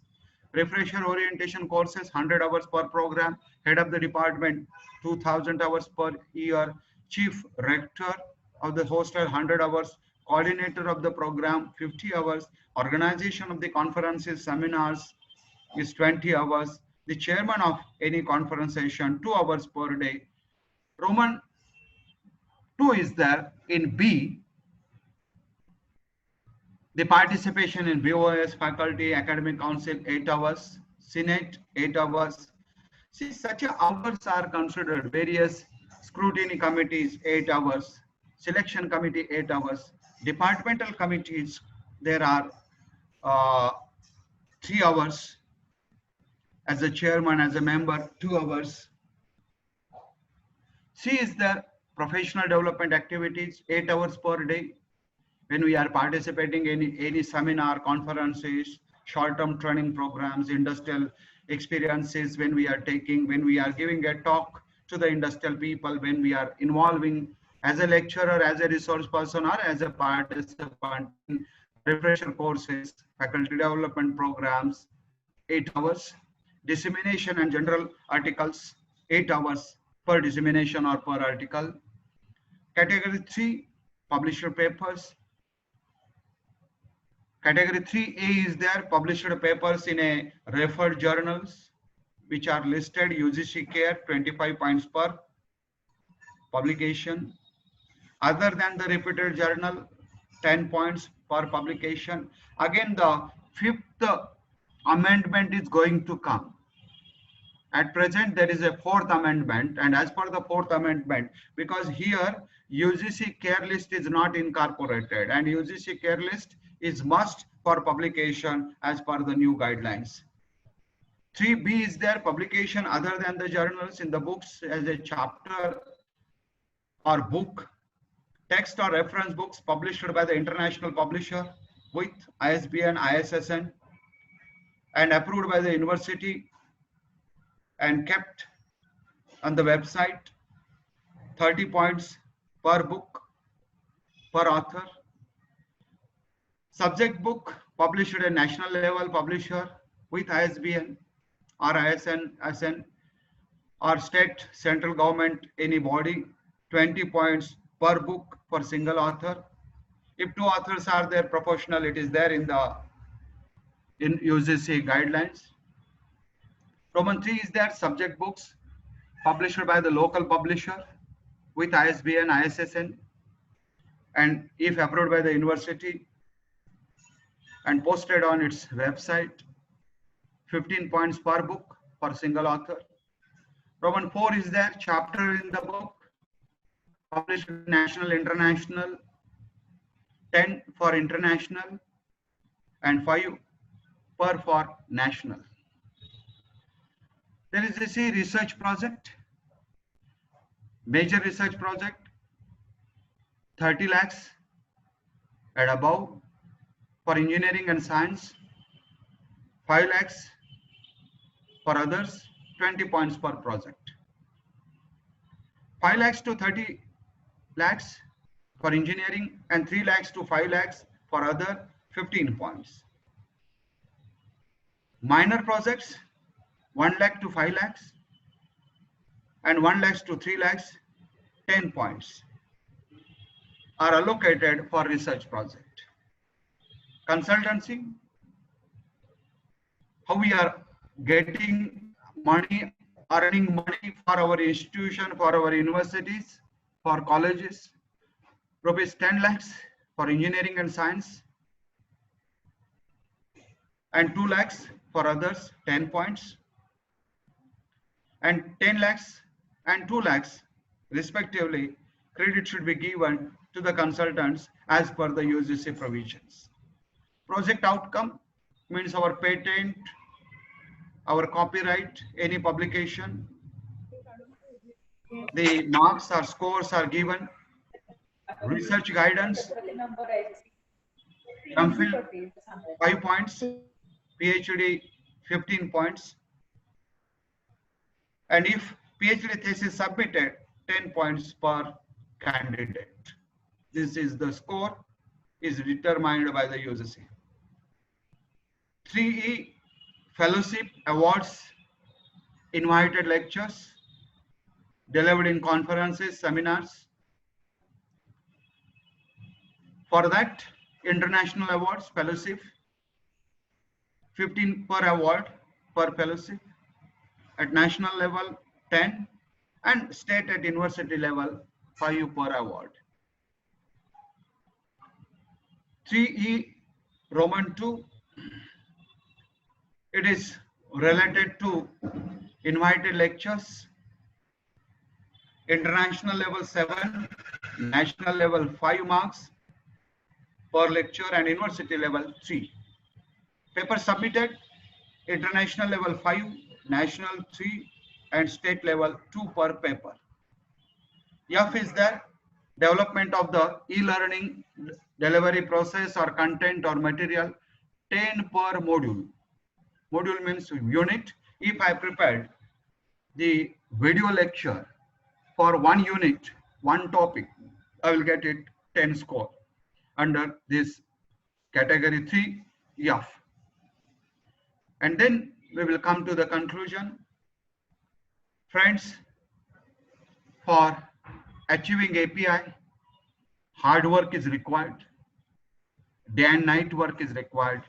Speaker 1: Refresher orientation courses, 100 hours per program. Head of the department, 2000 hours per year. Chief rector of the hostel, 100 hours. Coordinator of the program, 50 hours. Organization of the conferences, seminars is 20 hours. The chairman of any conference session, 2 hours per day. Roman 2 is there in B. The participation in BOS, faculty, academic council, 8 hours. Senate, 8 hours. See, such hours are considered. Various scrutiny committees, 8 hours. Selection committee, 8 hours. Departmental committees, there are 3 hours. As a chairman, as a member, 2 hours. C is there professional development activities, 8 hours per day. When we are participating in any seminar, conferences, short-term training programs, industrial experiences, when we are giving a talk to the industrial people, when we are involving as a lecturer, as a resource person, or as a participant in refresher courses, faculty development programs, 8 hours. Dissemination and general articles, 8 hours per dissemination or per article. Category 3, publisher papers. Category 3A is there, published papers in a referred journals, which are listed UGC Care, 25 points per publication. Other than the repeated journal, 10 points per publication. Again, the 5th amendment is going to come. At present, there is a 4th amendment, and as per the 4th amendment, because here UGC care list is not incorporated, and UGC care list is must for publication as per the new guidelines. 3B is there, publication other than the journals in the books as a chapter or book, text or reference books published by the international publisher with ISBN, ISSN, and approved by the university and kept on the website, 30 points per book, per author. Subject book published at a national level publisher with ISBN or ISN or state, central government, any body, 20 points per book for single author. If 2 authors are there, proportional, it is there in UGC guidelines. Roman 3 is there, subject books published by the local publisher with ISBN, ISSN, and if approved by the university and posted on its website, 15 points per book for single author. Roman 4 is there, chapter in the book, published national, international, 10 for international, and 5 per for national. There is a C, research project, major research project, 30 lakhs and above. For engineering and science, 5 lakhs. For others, 20 points per project. 5 lakhs to 30 lakhs for engineering and 3 lakhs to 5 lakhs for other, 15 points. Minor projects, 1 lakh to 5 lakhs and 1 lakhs to 3 lakhs, 10 points are allocated for research project. Consultancy, how we are getting money, earning money for our institution, for our universities, for colleges, rupees 10 lakhs for engineering and science, and 2 lakhs for others, 10 points, and 10 lakhs and 2 lakhs respectively. Credit should be given to the consultants as per the UGC provisions. Project outcome means our patent, our copyright, any publication. The marks or scores are given. Research guidance, MPhil 5 points, PhD 15 points. And if PhD thesis submitted, 10 points per candidate. This is the score is determined by the UGC. 3E fellowship awards, invited lectures, delivered in conferences, seminars. For that, international awards, fellowship, 15 per award per fellowship. At national level, 10, and state at university level, 5 per award. 3E Roman 2, it is related to invited lectures. International level 7, national level 5 marks per lecture, and university level 3. Paper submitted, international level 5, national 3, and state level 2 per paper. F is there, development of the e-learning delivery process or content or material, 10 per module. Module means unit. If I prepared the video lecture for one unit, one topic, I will get it 10 score under this category 3 F. And then we will come to the conclusion. Friends, for achieving API, hard work is required, day and night work is required,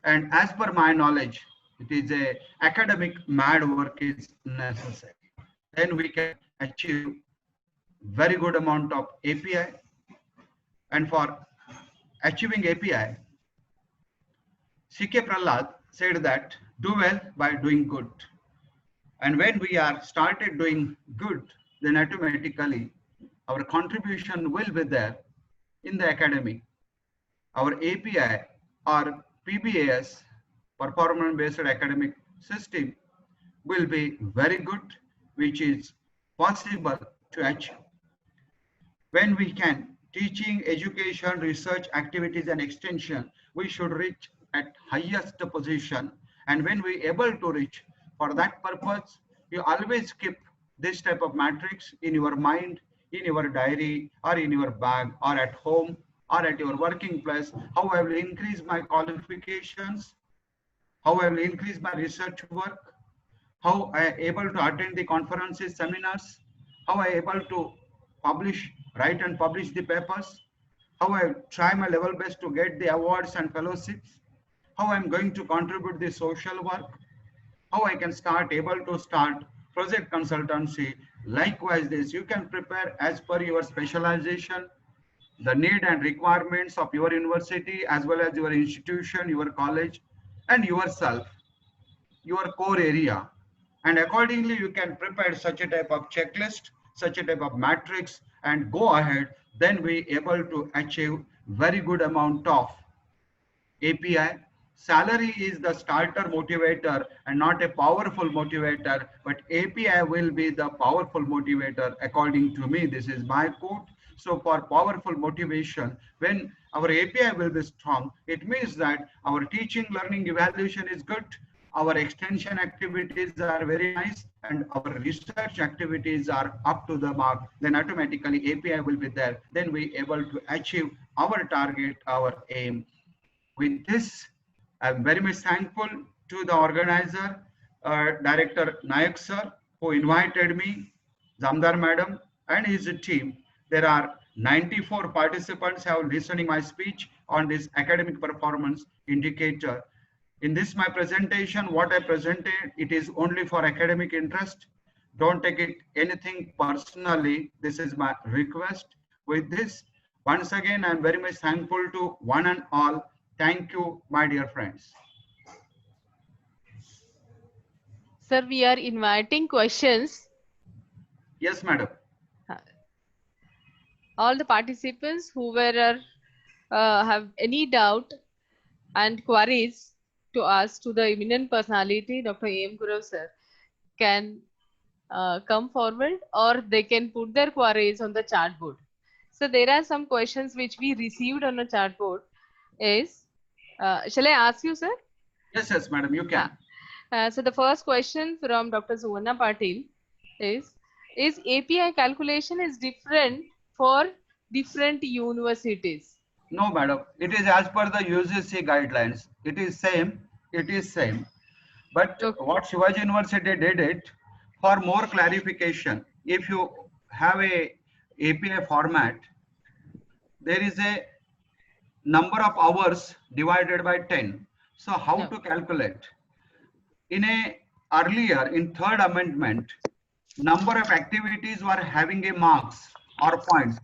Speaker 1: and as per my knowledge, it is a academic mad work is necessary. Then we can achieve very good amount of API. And for achieving API, C.K. Prahlad said that do well by doing good. And when we are started doing good, then automatically our contribution will be there in the academic. Our API or PBAS, performance-based academic system, will be very good, which is possible to achieve. When we can teaching, education, research activities and extension, we should reach at highest position. And when we able to reach, for that purpose, you always keep this type of matrix in your mind, in your diary, or in your bag, or at home, or at your working place. How I will increase my qualifications, how I will increase my research work, how I am able to attend the conferences, seminars, how I am able to publish, write and publish the papers, how I try my level best to get the awards and fellowships, how I'm going to contribute the social work, how I can able to start project consultancy. Likewise, this you can prepare as per your specialization, the need and requirements of your university, as well as your institution, your college, and yourself, your core area. And accordingly, you can prepare such a type of checklist, such a type of matrix, and go ahead. Then we able to achieve very good amount of API. Salary is the starter motivator and not a powerful motivator, but API will be the powerful motivator according to me. This is my quote. So for powerful motivation, when our API will be strong, it means that our teaching, learning, evaluation is good. Our extension activities are very nice, and our research activities are up to the mark. Then automatically API will be there. Then we able to achieve our target, our aim. With this, I'm very much thankful to the organizer, Director Nayak sir, who invited me, Zamdar madam, and his team. There are 94 participants have listening my speech on this academic performance indicator. In this my presentation, what I presented, it is only for academic interest. Don't take it anything personally. This is my request. With this, once again, I am very much thankful to one and all. Thank you, my dear friends.
Speaker 5: Sir, we are inviting questions.
Speaker 1: Yes, madam.
Speaker 5: All the participants who were have any doubt and queries to ask to the eminent personality, Dr. A.M. Gurav sir, can come forward, or they can put their queries on the chat board. So there are some questions which we received on the chat board. Is shall I ask you, sir?
Speaker 1: Yes, yes, madam, you can.
Speaker 5: So the first question from Dr. Suvarna Patil is API calculation is different for different universities?
Speaker 1: No, madam. It is as per the UGC guidelines. It is same. It is same. But
Speaker 5: Okay.
Speaker 1: what Shivaji University did it for more clarification. If you have a API format, there is a number of hours divided by 10. So how
Speaker 5: Yeah.
Speaker 1: to calculate? In a earlier, in third amendment, number of activities were having a marks or points.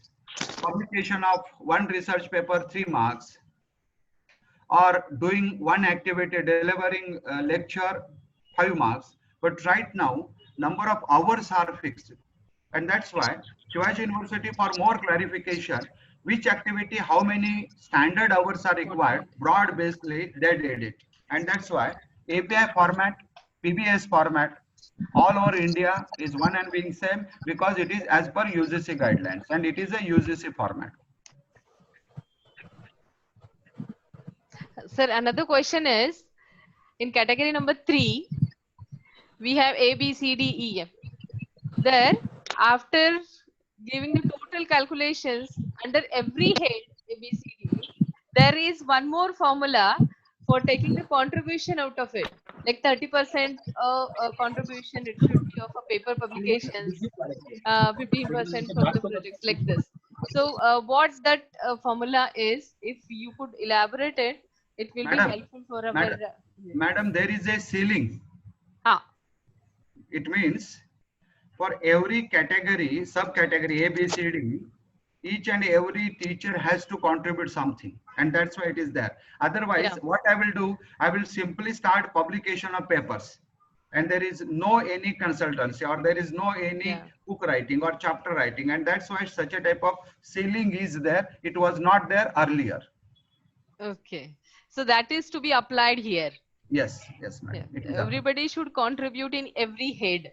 Speaker 1: Publication of one research paper, 3 marks, or doing one activity, delivering a lecture, 5 marks. But right now, number of hours are fixed. And that's why Shivaji University, for more clarification, which activity, how many standard hours are required, broad basically they did it. And that's why API format, PBS format, all over India is one and being same, because it is as per UGC guidelines and it is a UGC format.
Speaker 5: Sir, another question is in category number 3, we have A, B, C, D, E, F. There, after giving the total calculations under every head A, B, C, D, there is one more formula for taking the contribution out of it. Like 30% contribution, it should be of a paper publications, 15% from the projects, like this. So, what that formula is, if you could elaborate it, it will
Speaker 1: Madam,
Speaker 5: be helpful for our.
Speaker 1: Madam, there is a ceiling.
Speaker 5: Ah,
Speaker 1: It means for every category, subcategory A, B, C, D, each and every teacher has to contribute something, and that's why it is there. Otherwise,
Speaker 5: Yeah.
Speaker 1: what I will do, I will simply start publication of papers, and there is no any consultancy, or there is no any
Speaker 5: Yeah.
Speaker 1: book writing or chapter writing, and that's why such a type of ceiling is there. It was not there earlier.
Speaker 5: okay. So that is to be applied here.
Speaker 1: Yes, yes,
Speaker 5: Yeah.
Speaker 1: madam. It is
Speaker 5: Everybody should contribute in every head.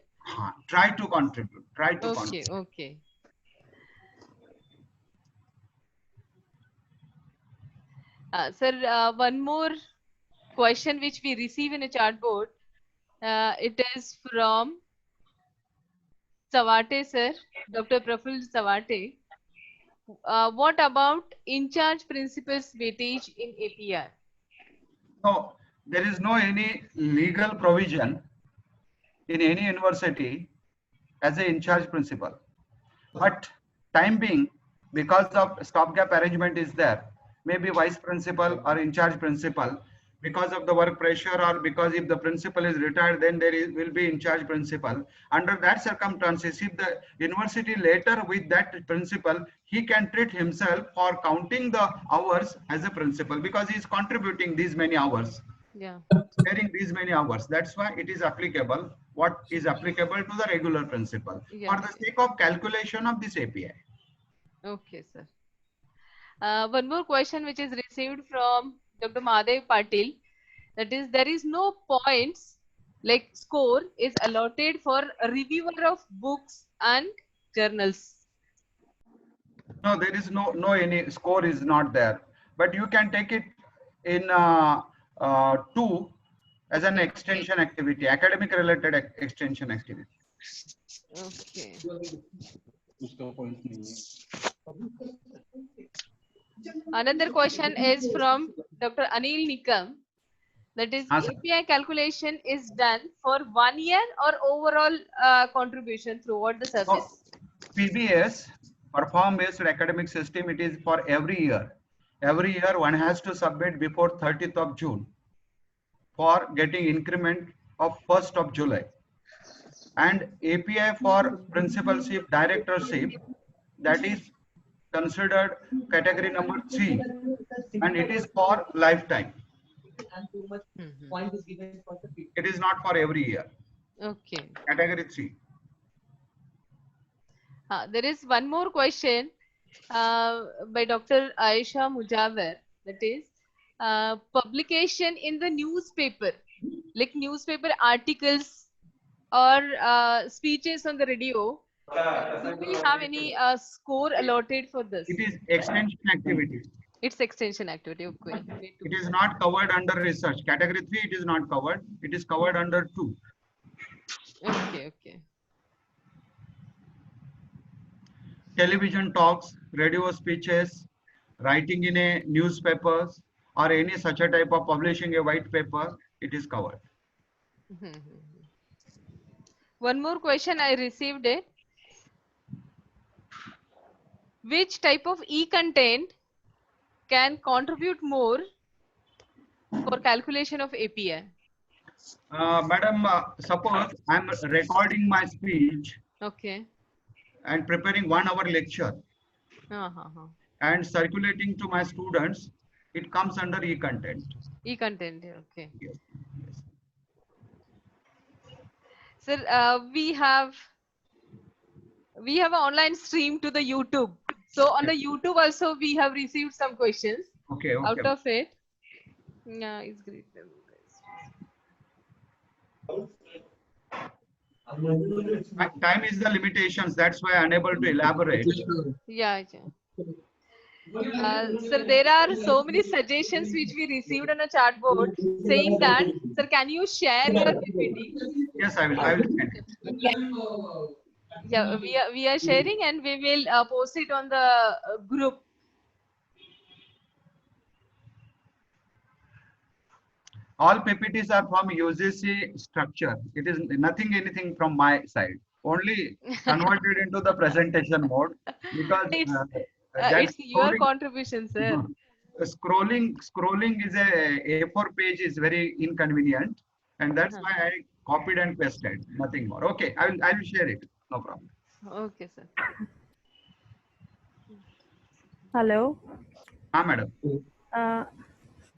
Speaker 1: try to contribute. Try to
Speaker 5: Okay,
Speaker 1: contribute.
Speaker 5: okay. Sir, one more question which we receive in a chat board. It is from Savate sir, Dr. Praful Savate. What about in-charge principals weightage in API?
Speaker 1: No, there is no any legal provision in any university as an in-charge principal. But time being, because of stopgap arrangement is there, maybe vice principal or in-charge principal, because of the work pressure, or because if the principal is retired, then will be in-charge principal. Under that circumstances, if the university later with that principal, he can treat himself for counting the hours as a principal, because he is contributing these many hours.
Speaker 5: Yeah.
Speaker 1: Sharing these many hours. That's why it is applicable. What is applicable to the regular principal
Speaker 5: Yeah.
Speaker 1: for the sake of calculation of this API.
Speaker 5: Okay, sir. One more question which is received from Dr. Mahadev Patil. That is, there is no points like score is allotted for a reviewer of books and journals.
Speaker 1: No, there is no any score is not there, but you can take it in 2 as an extension activity, academic related extension activity.
Speaker 5: Okay. Another question is from Dr. Anil Nikam. That is,
Speaker 1: Yes, sir.
Speaker 5: API calculation is done for 1 year or overall contribution throughout the service?
Speaker 1: PBS, perform based academic system, it is for every year. Every year one has to submit before 30th of June. for getting increment of 1st of July. And API for principalship, directorship, that is considered category number 3, and it is for lifetime. It is not for every year.
Speaker 5: Okay.
Speaker 1: Category 3.
Speaker 5: There is one more question by Dr. Aisha Mujaver, that is publication in the newspaper, like newspaper articles or speeches on the radio. Do we have any score allotted for this?
Speaker 1: It is extension activity.
Speaker 5: It's extension activity. Okay.
Speaker 1: It is not covered under research. Category 3, it is not covered. It is covered under 2.
Speaker 5: Okay. Okay.
Speaker 1: Television talks, radio speeches, writing in a newspapers, or any such a type of publishing a white paper, it is covered.
Speaker 5: One more question I received it. Which type of e-content can contribute more for calculation of API?
Speaker 1: Madam, suppose I am recording my speech
Speaker 5: Okay.
Speaker 1: and preparing 1 hour lecture and circulating to my students, it comes under e-content.
Speaker 5: E-content, okay.
Speaker 1: Yes. Yes.
Speaker 5: Sir, we have an online stream to the YouTube. So on the YouTube also we have received some questions.
Speaker 1: Okay. Okay.
Speaker 5: Out of it. Yeah, it's great.
Speaker 1: Time is the limitations. That's why I'm unable to elaborate.
Speaker 5: Yeah. Sir, there are so many suggestions which we received on a chat board saying that, sir, can you share your PPT?
Speaker 1: Yes, I will send it.
Speaker 5: Yeah, we are sharing and we will post it on the group.
Speaker 1: All PPTs are from UGC structure. It is anything from my side. Only converted into the presentation mode because
Speaker 5: it's your contribution, sir.
Speaker 1: Scrolling is a A4 page is very inconvenient, and that's why I copied and pasted. Nothing more. Okay, I will share it. No problem.
Speaker 5: Okay, sir.
Speaker 6: Hello.
Speaker 1: Madam.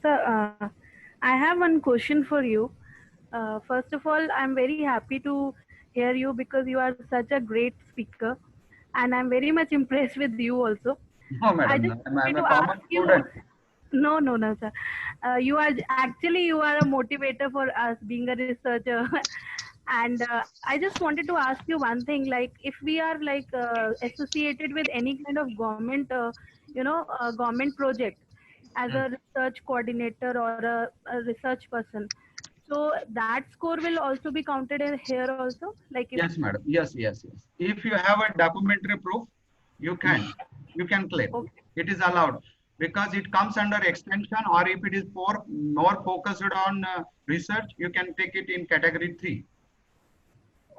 Speaker 6: Sir, I have one question for you. First of all, I'm very happy to hear you because you are such a great speaker, and I'm very much impressed with you also.
Speaker 1: No, madam. I'm a common student.
Speaker 6: No, sir. You are a motivator for us being a researcher. And I just wanted to ask you one thing, like if we are like associated with any kind of government, government project as a research coordinator or a research person, so that score will also be counted in here also? Like if
Speaker 1: Yes, madam. Yes. If you have a documentary proof, you can claim.
Speaker 6: Okay.
Speaker 1: It is allowed because it comes under extension, or if it is more focused on research, you can take it in category 3.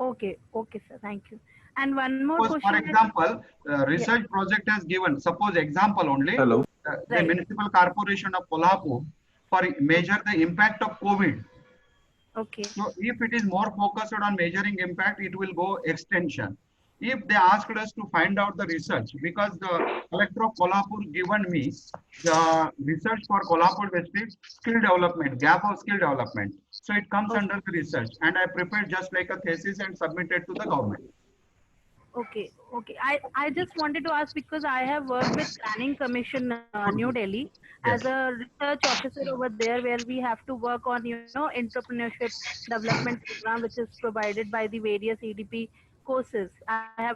Speaker 6: Okay, sir. Thank you. And one more
Speaker 1: Suppose,
Speaker 6: question.
Speaker 1: for example, research project has given, suppose example only,
Speaker 4: Hello.
Speaker 1: The
Speaker 6: Right.
Speaker 1: Municipal Corporation of Kolhapur for measure the impact of COVID.
Speaker 6: Okay.
Speaker 1: So if it is more focused on measuring impact, it will go extension. If they asked us to find out the research, because the collector of Kolhapur given me the research for Kolhapur district skill development, gap of skill development. So it comes under the research, and I prepared just like a thesis and submitted to the government.
Speaker 6: Okay. I just wanted to ask because I have worked with Planning Commission New Delhi as a research officer over there, where we have to work on entrepreneurship development program which is provided by the various EDP courses. I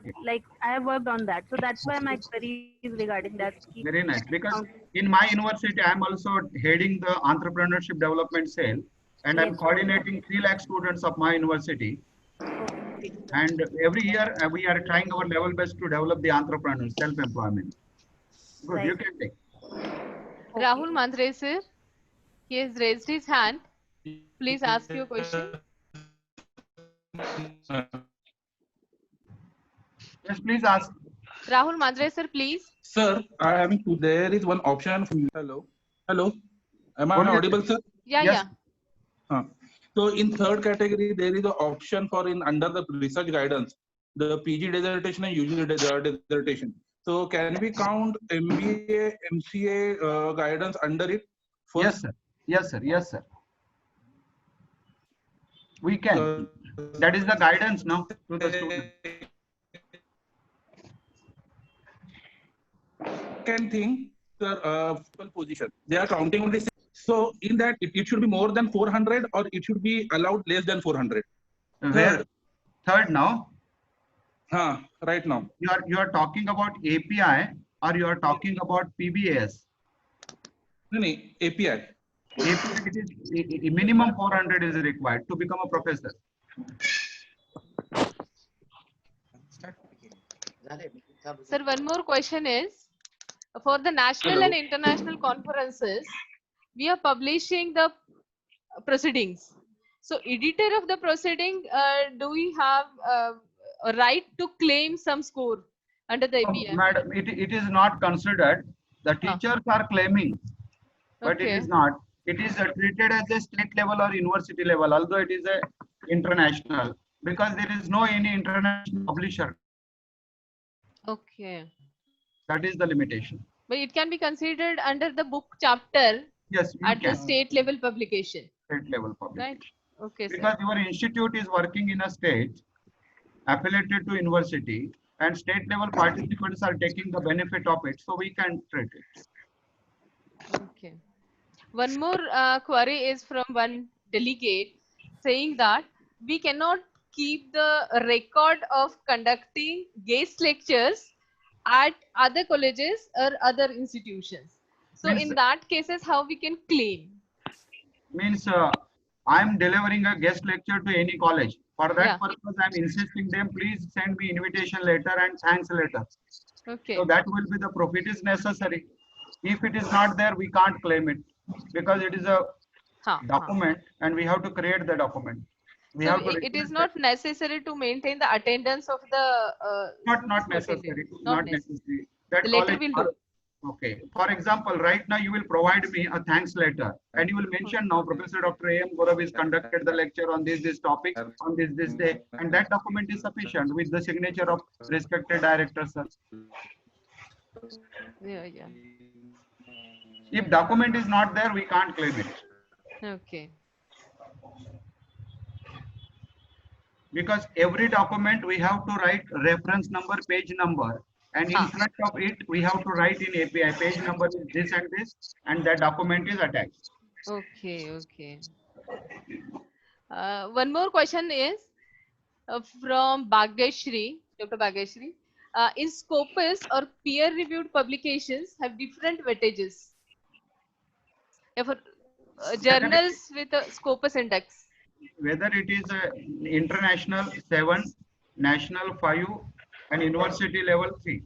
Speaker 6: have worked on that, so that's why my query is regarding that.
Speaker 1: Very nice, because in my university I am also heading the entrepreneurship development cell, and I'm coordinating 3 lakh students of my university. And every year we are trying our level best to develop the entrepreneurs, self-employment. Good,
Speaker 6: Right.
Speaker 1: you can take.
Speaker 5: Rahul Mandre, sir, he has raised his hand. Please ask your question.
Speaker 1: Yes, please ask.
Speaker 5: Rahul Mandre, sir, please.
Speaker 7: Sir, there is one option. Hello. Am I
Speaker 1: What is it?
Speaker 7: audible, sir?
Speaker 5: Yeah,
Speaker 1: Yes.
Speaker 7: So in third category, there is an option for in under the research guidance, the PG dissertation and UG dissertation. So can we count MBA, MCA guidance under it?
Speaker 1: Yes, sir. Yes, sir. Yes, sir. We can. That is the guidance now to the student.
Speaker 7: Second thing, sir, position. They are counting only. So in that, it should be more than 400 or it should be allowed less than 400.
Speaker 1: Where? Third now.
Speaker 7: Right now.
Speaker 1: You are talking about API or you are talking about PBAS?
Speaker 7: No, API.
Speaker 1: API, it is minimum 400 is required to become a professor.
Speaker 5: Sir, one more question is, for the national and international conferences, we are publishing the proceedings. So editor of the proceeding, do we have a right to claim some score under the API?
Speaker 1: Madam, it is not considered. The teachers are claiming, but it is not. It is treated as a state level or university level, although it is a international, because there is no any international publisher.
Speaker 5: Okay.
Speaker 1: That is the limitation.
Speaker 5: But it can be considered under the book chapter.
Speaker 1: Yes, you
Speaker 5: at
Speaker 1: can.
Speaker 5: the state level publication.
Speaker 1: State level publication.
Speaker 5: Right. Okay, sir.
Speaker 1: Because your institute is working in a state affiliated to university, and state level participants are taking the benefit of it, so we can treat it.
Speaker 5: Okay. One more query is from one delegate saying that we cannot keep the record of conducting guest lectures at other colleges or other institutions. So
Speaker 1: Means,
Speaker 5: in that cases, how we can claim?
Speaker 1: Means I'm delivering a guest lecture to any college. For that purpose, I'm insisting them, please send me invitation letter and thanks letter.
Speaker 5: Okay.
Speaker 1: So that will be the proof. It is necessary. If it is not there, we can't claim it because it is a document and we have to create the document. We
Speaker 5: so
Speaker 1: have to
Speaker 5: it is not necessary to maintain the attendance of the
Speaker 1: not necessary. Not necessary. That
Speaker 5: the letter
Speaker 1: college
Speaker 5: will do.
Speaker 1: Okay. For example, right now you will provide me a thanks letter and you will mention now Professor Dr. A.M. Gaurav is conducted the lecture on this topic on this day, and that document is sufficient with the signature of respected director, sir.
Speaker 5: Yeah.
Speaker 1: If document is not there, we can't claim it.
Speaker 5: Okay.
Speaker 1: Because every document we have to write reference number, page number. And in front of it, we have to write in API page number is this, and that document is attached.
Speaker 5: Okay. One more question is from Bhagyashri, Dr. Bhagyashri. In Scopus or peer-reviewed publications have different weightages. For journals with a Scopus index.
Speaker 1: Whether it is international 7, national 5, and university level 3.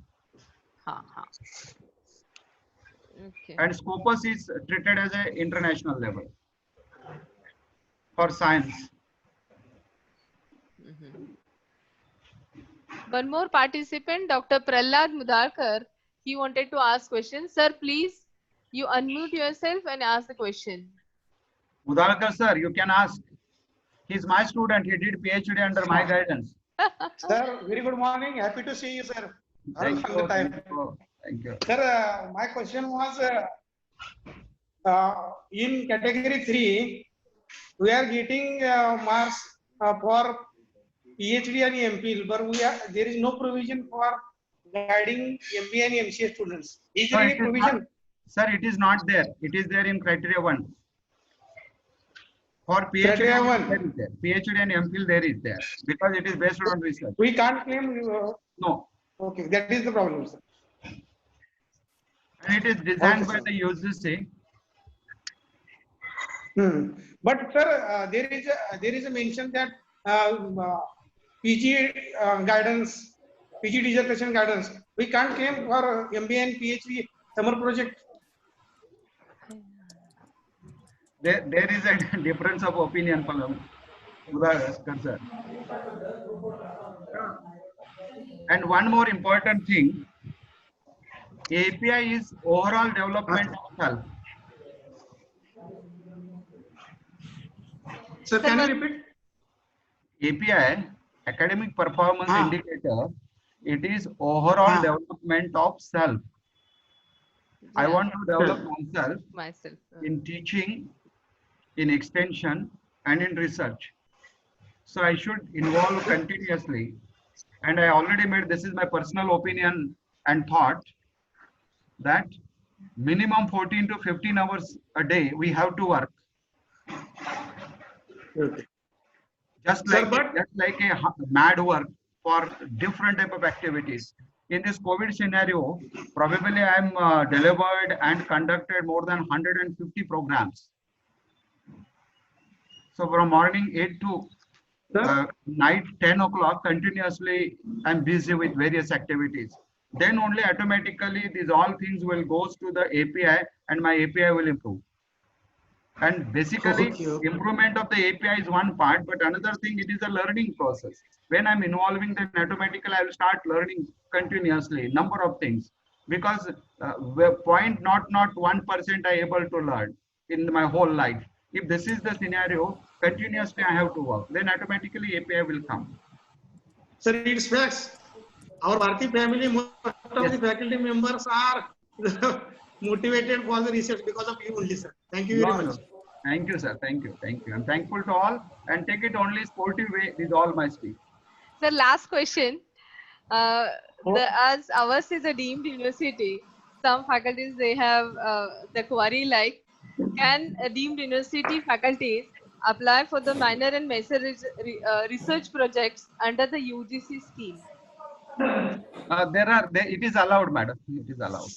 Speaker 5: Okay.
Speaker 1: And Scopus is treated as an international level for science.
Speaker 5: One more participant, Dr. Prahlad Mudarkar, he wanted to ask questions. Sir, please, you unmute yourself and ask the question.
Speaker 1: Mudarkar sir, you can ask. He's my student. He did PhD under my guidance.
Speaker 8: Sir, very good morning. Happy to see you, sir.
Speaker 1: Thank you. Thank you.
Speaker 8: Sir, my question was in category 3, we are getting marks for PhD and MPhil, but there is no provision for guiding MBA and MCA students. Is there any provision?
Speaker 1: Sir, it is not there. It is there in criteria 1. For PhD,
Speaker 8: Criteria 1.
Speaker 1: PhD and MPhil there is there because it is based on research.
Speaker 8: We can't claim.
Speaker 1: No.
Speaker 8: Okay, that is the problem, sir.
Speaker 1: And it is designed by the UGC.
Speaker 8: But sir, there is a mention that PG guidance, PG dissertation guidance, we can't claim for MBA and PhD summer project.
Speaker 1: There is a difference of opinion, sir. And one more important thing, API is overall development of self.
Speaker 8: Sir, can you repeat?
Speaker 1: API, academic performance
Speaker 8: Ah.
Speaker 1: indicator, it is overall
Speaker 8: Ah.
Speaker 1: development of self. I
Speaker 5: Yeah,
Speaker 1: want to develop myself
Speaker 5: myself.
Speaker 1: in teaching, in extension, and in research. So I should involve continuously. And I already made, this is my personal opinion and thought, that minimum 14 to 15 hours a day we have to work.
Speaker 8: Okay.
Speaker 1: Just
Speaker 8: Sir,
Speaker 1: like,
Speaker 8: but-
Speaker 1: just like a mad work for different type of activities. In this COVID scenario, probably I'm delivered and conducted more than 150 programs. So from morning 8 to night 10 o'clock, continuously I'm busy with various activities. Then only automatically these all things will goes to the API and my API will improve. And basically,
Speaker 8: Okay.
Speaker 1: improvement of the API is one part, but another thing, it is a learning process. When I'm involving, then automatically I will start learning continuously, number of things. Because point not 1% I able to learn in my whole life. If this is the scenario, continuously I have to work. Then automatically API will come.
Speaker 8: Sir, it's facts. Our Bharti family, most of
Speaker 1: Yes.
Speaker 8: the faculty members are motivated for the research because of you only, sir. Thank you very
Speaker 1: No,
Speaker 8: much.
Speaker 1: no. Thank you, sir. Thank you. Thank you. I'm thankful to all and take it only sportive way with all my speech.
Speaker 5: Sir, last question. As ours is a deemed university, some faculties they have the query like, can deemed university faculties apply for the minor and major research projects under the UGC scheme?
Speaker 1: It is allowed, madam. It is allowed.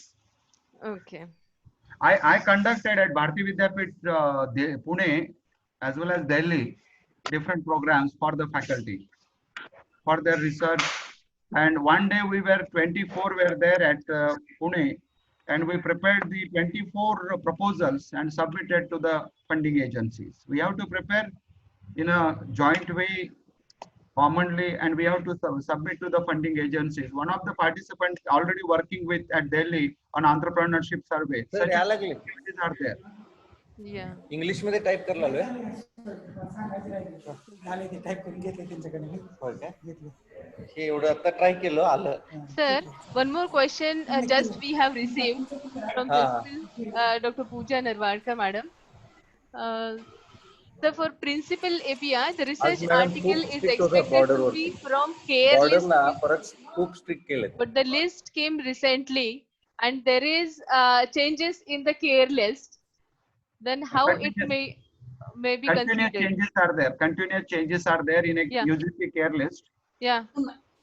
Speaker 5: Okay.
Speaker 1: I conducted at Bharati Vidyapit, Pune, as well as Delhi, different programs for the faculty, for their research. And one day we were 24 were there at Pune, and we prepared the 24 proposals and submitted to the funding agencies. We have to prepare in a joint way, commonly, and we have to submit to the funding agencies. One of the participants already working with at Delhi on entrepreneurship survey.
Speaker 9: Sir,
Speaker 1: Such
Speaker 9: यायला लागले.
Speaker 1: activities are there.
Speaker 5: Yeah.
Speaker 9: English मध्ये type करायला लागलोय. होय काय? हे एवढं आता try केलं आलं.
Speaker 5: Sir, one more question just we have received from Dr. Pooja Narwadkar, madam. So for principal API, the research
Speaker 9: madam
Speaker 5: article
Speaker 9: खूप
Speaker 5: is
Speaker 9: strict होतं
Speaker 5: expected
Speaker 9: border
Speaker 5: to
Speaker 9: वरती.
Speaker 5: be from care list,
Speaker 9: बॉर्डरला परत खूप strict केलेत.
Speaker 5: but the list came recently and there is changes in the care list. Then how it may be
Speaker 1: Continuous
Speaker 5: considered?
Speaker 1: changes are there. Continuous changes are there in a
Speaker 5: Yeah.
Speaker 1: UGC care list.
Speaker 5: Yeah.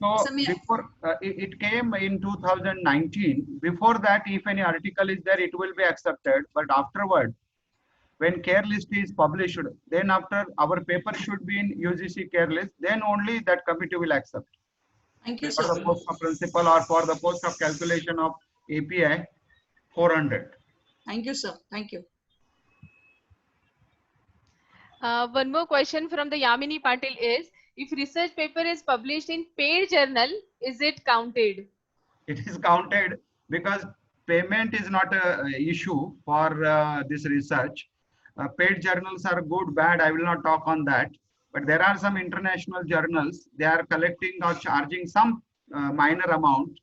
Speaker 1: So before it came in 2019. Before that, if any article is there, it will be accepted. But afterward, when care list is published, then after our paper should be in UGC care list, then only that committee will accept.
Speaker 10: Thank you,
Speaker 1: For
Speaker 10: sir.
Speaker 1: the post of principal or for the post of calculation of API 400.
Speaker 10: Thank you, sir. Thank you.
Speaker 5: One more question from the Yamini Patil is, if research paper is published in paid journal, is it counted?
Speaker 1: It is counted because payment is not a issue for this research. Paid journals are good, bad. I will not talk on that. But there are some international journals. They are collecting or charging some minor amount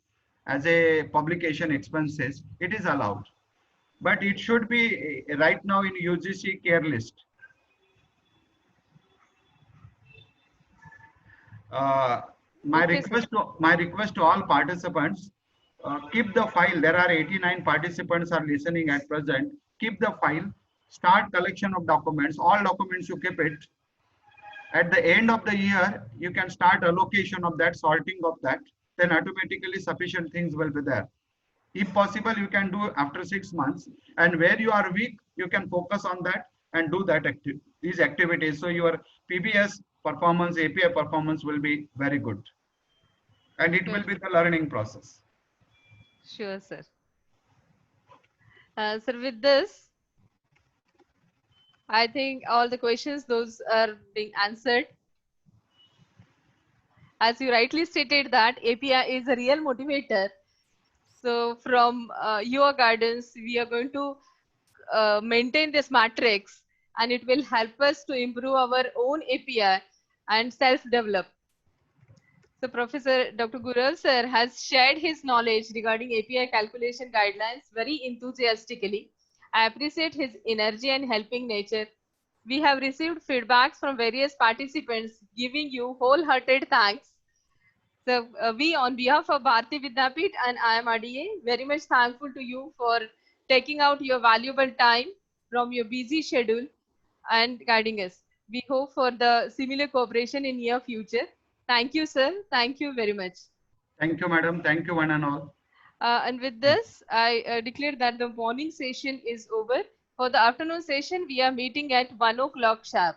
Speaker 1: as a publication expenses. It is allowed. But it should be right now in UGC care list. My request to all participants, keep the file. There are 89 participants are listening at present. Keep the file. Start collection of documents. All documents you keep it. At the end of the year, you can start allocation of that, sorting of that. Then automatically sufficient things will be there. If possible, you can do after 6 months. And where you are weak, you can focus on that and do that these activities. So your PBS performance, API performance will be very good. And it will be the learning process.
Speaker 5: Sure, sir. Sir, with this, I think all the questions, those are being answered. As you rightly stated that API is a real motivator. So from your guidance, we are going to maintain this matrix and it will help us to improve our own API and self-develop. So Professor Dr. Gurav sir has shared his knowledge regarding API calculation guidelines very enthusiastically. I appreciate his energy and helping nature. We have received feedbacks from various participants giving you wholehearted thanks. So we on behalf of Bharati Vidyapeeth and IMRDA very much thankful to you for taking out your valuable time from your busy schedule and guiding us. We hope for the similar cooperation in near future. Thank you, sir. Thank you very much.
Speaker 1: Thank you, madam. Thank you, one and all.
Speaker 5: And with this, I declare that the morning session is over. For the afternoon session, we are meeting at 1 o'clock sharp.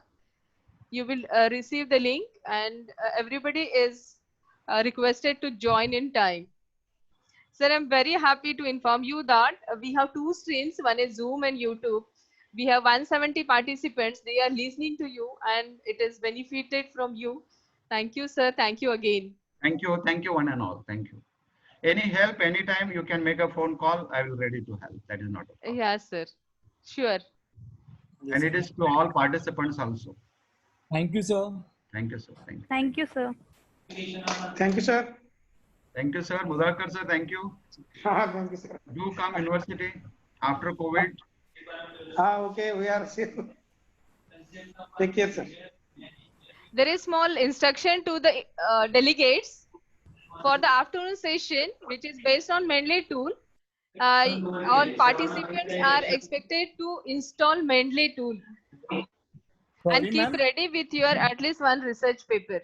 Speaker 5: You will receive the link, and everybody is requested to join in time. Sir, I'm very happy to inform you that we have two streams. One is Zoom and YouTube. We have 170 participants. They are listening to you, and it is benefited from you. Thank you, sir. Thank you again.
Speaker 1: Thank you. Thank you, one and all. Thank you. Any help, anytime you can make a phone call. I will ready to help. That is not a problem.
Speaker 5: Yes, sir. Sure.
Speaker 1: And it is to all participants also.
Speaker 3: Thank you, sir.
Speaker 1: Thank you, sir. Thank you.
Speaker 6: Thank you, sir.
Speaker 8: Thank you, sir.
Speaker 1: Thank you, sir. Mudakar, sir. Thank you.
Speaker 8: Thank you, sir.
Speaker 1: Do come university after COVID.
Speaker 8: Okay, we are safe. Take care, sir.
Speaker 5: There is small instruction to the delegates for the afternoon session, which is based on Mendeley tool. All participants are expected to install Mendeley tool and keep ready with your at least one research paper.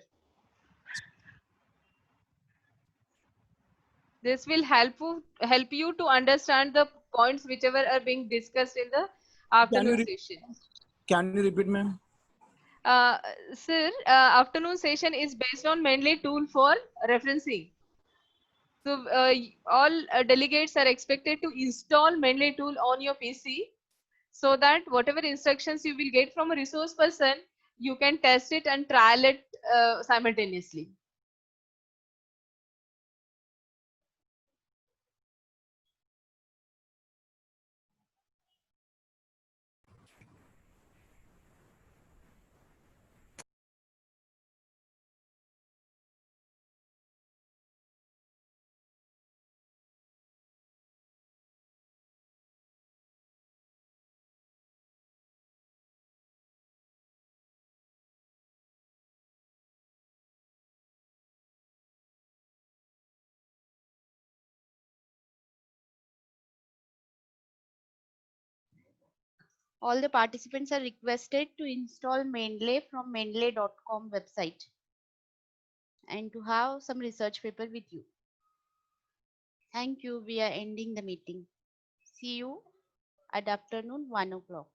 Speaker 5: This will help you to understand the points whichever are being discussed in the afternoon session.
Speaker 3: Can you repeat, ma'am?
Speaker 5: Sir, afternoon session is based on Mendeley tool for referencing. So all delegates are expected to install Mendeley tool on your PC so that whatever instructions you will get from a resource person, you can test it and trial it simultaneously.
Speaker 2: All the participants are requested to install Mendeley from mendeley.com website and to have some research paper with you. Thank you. We are ending the meeting. See you at afternoon 1 o'clock.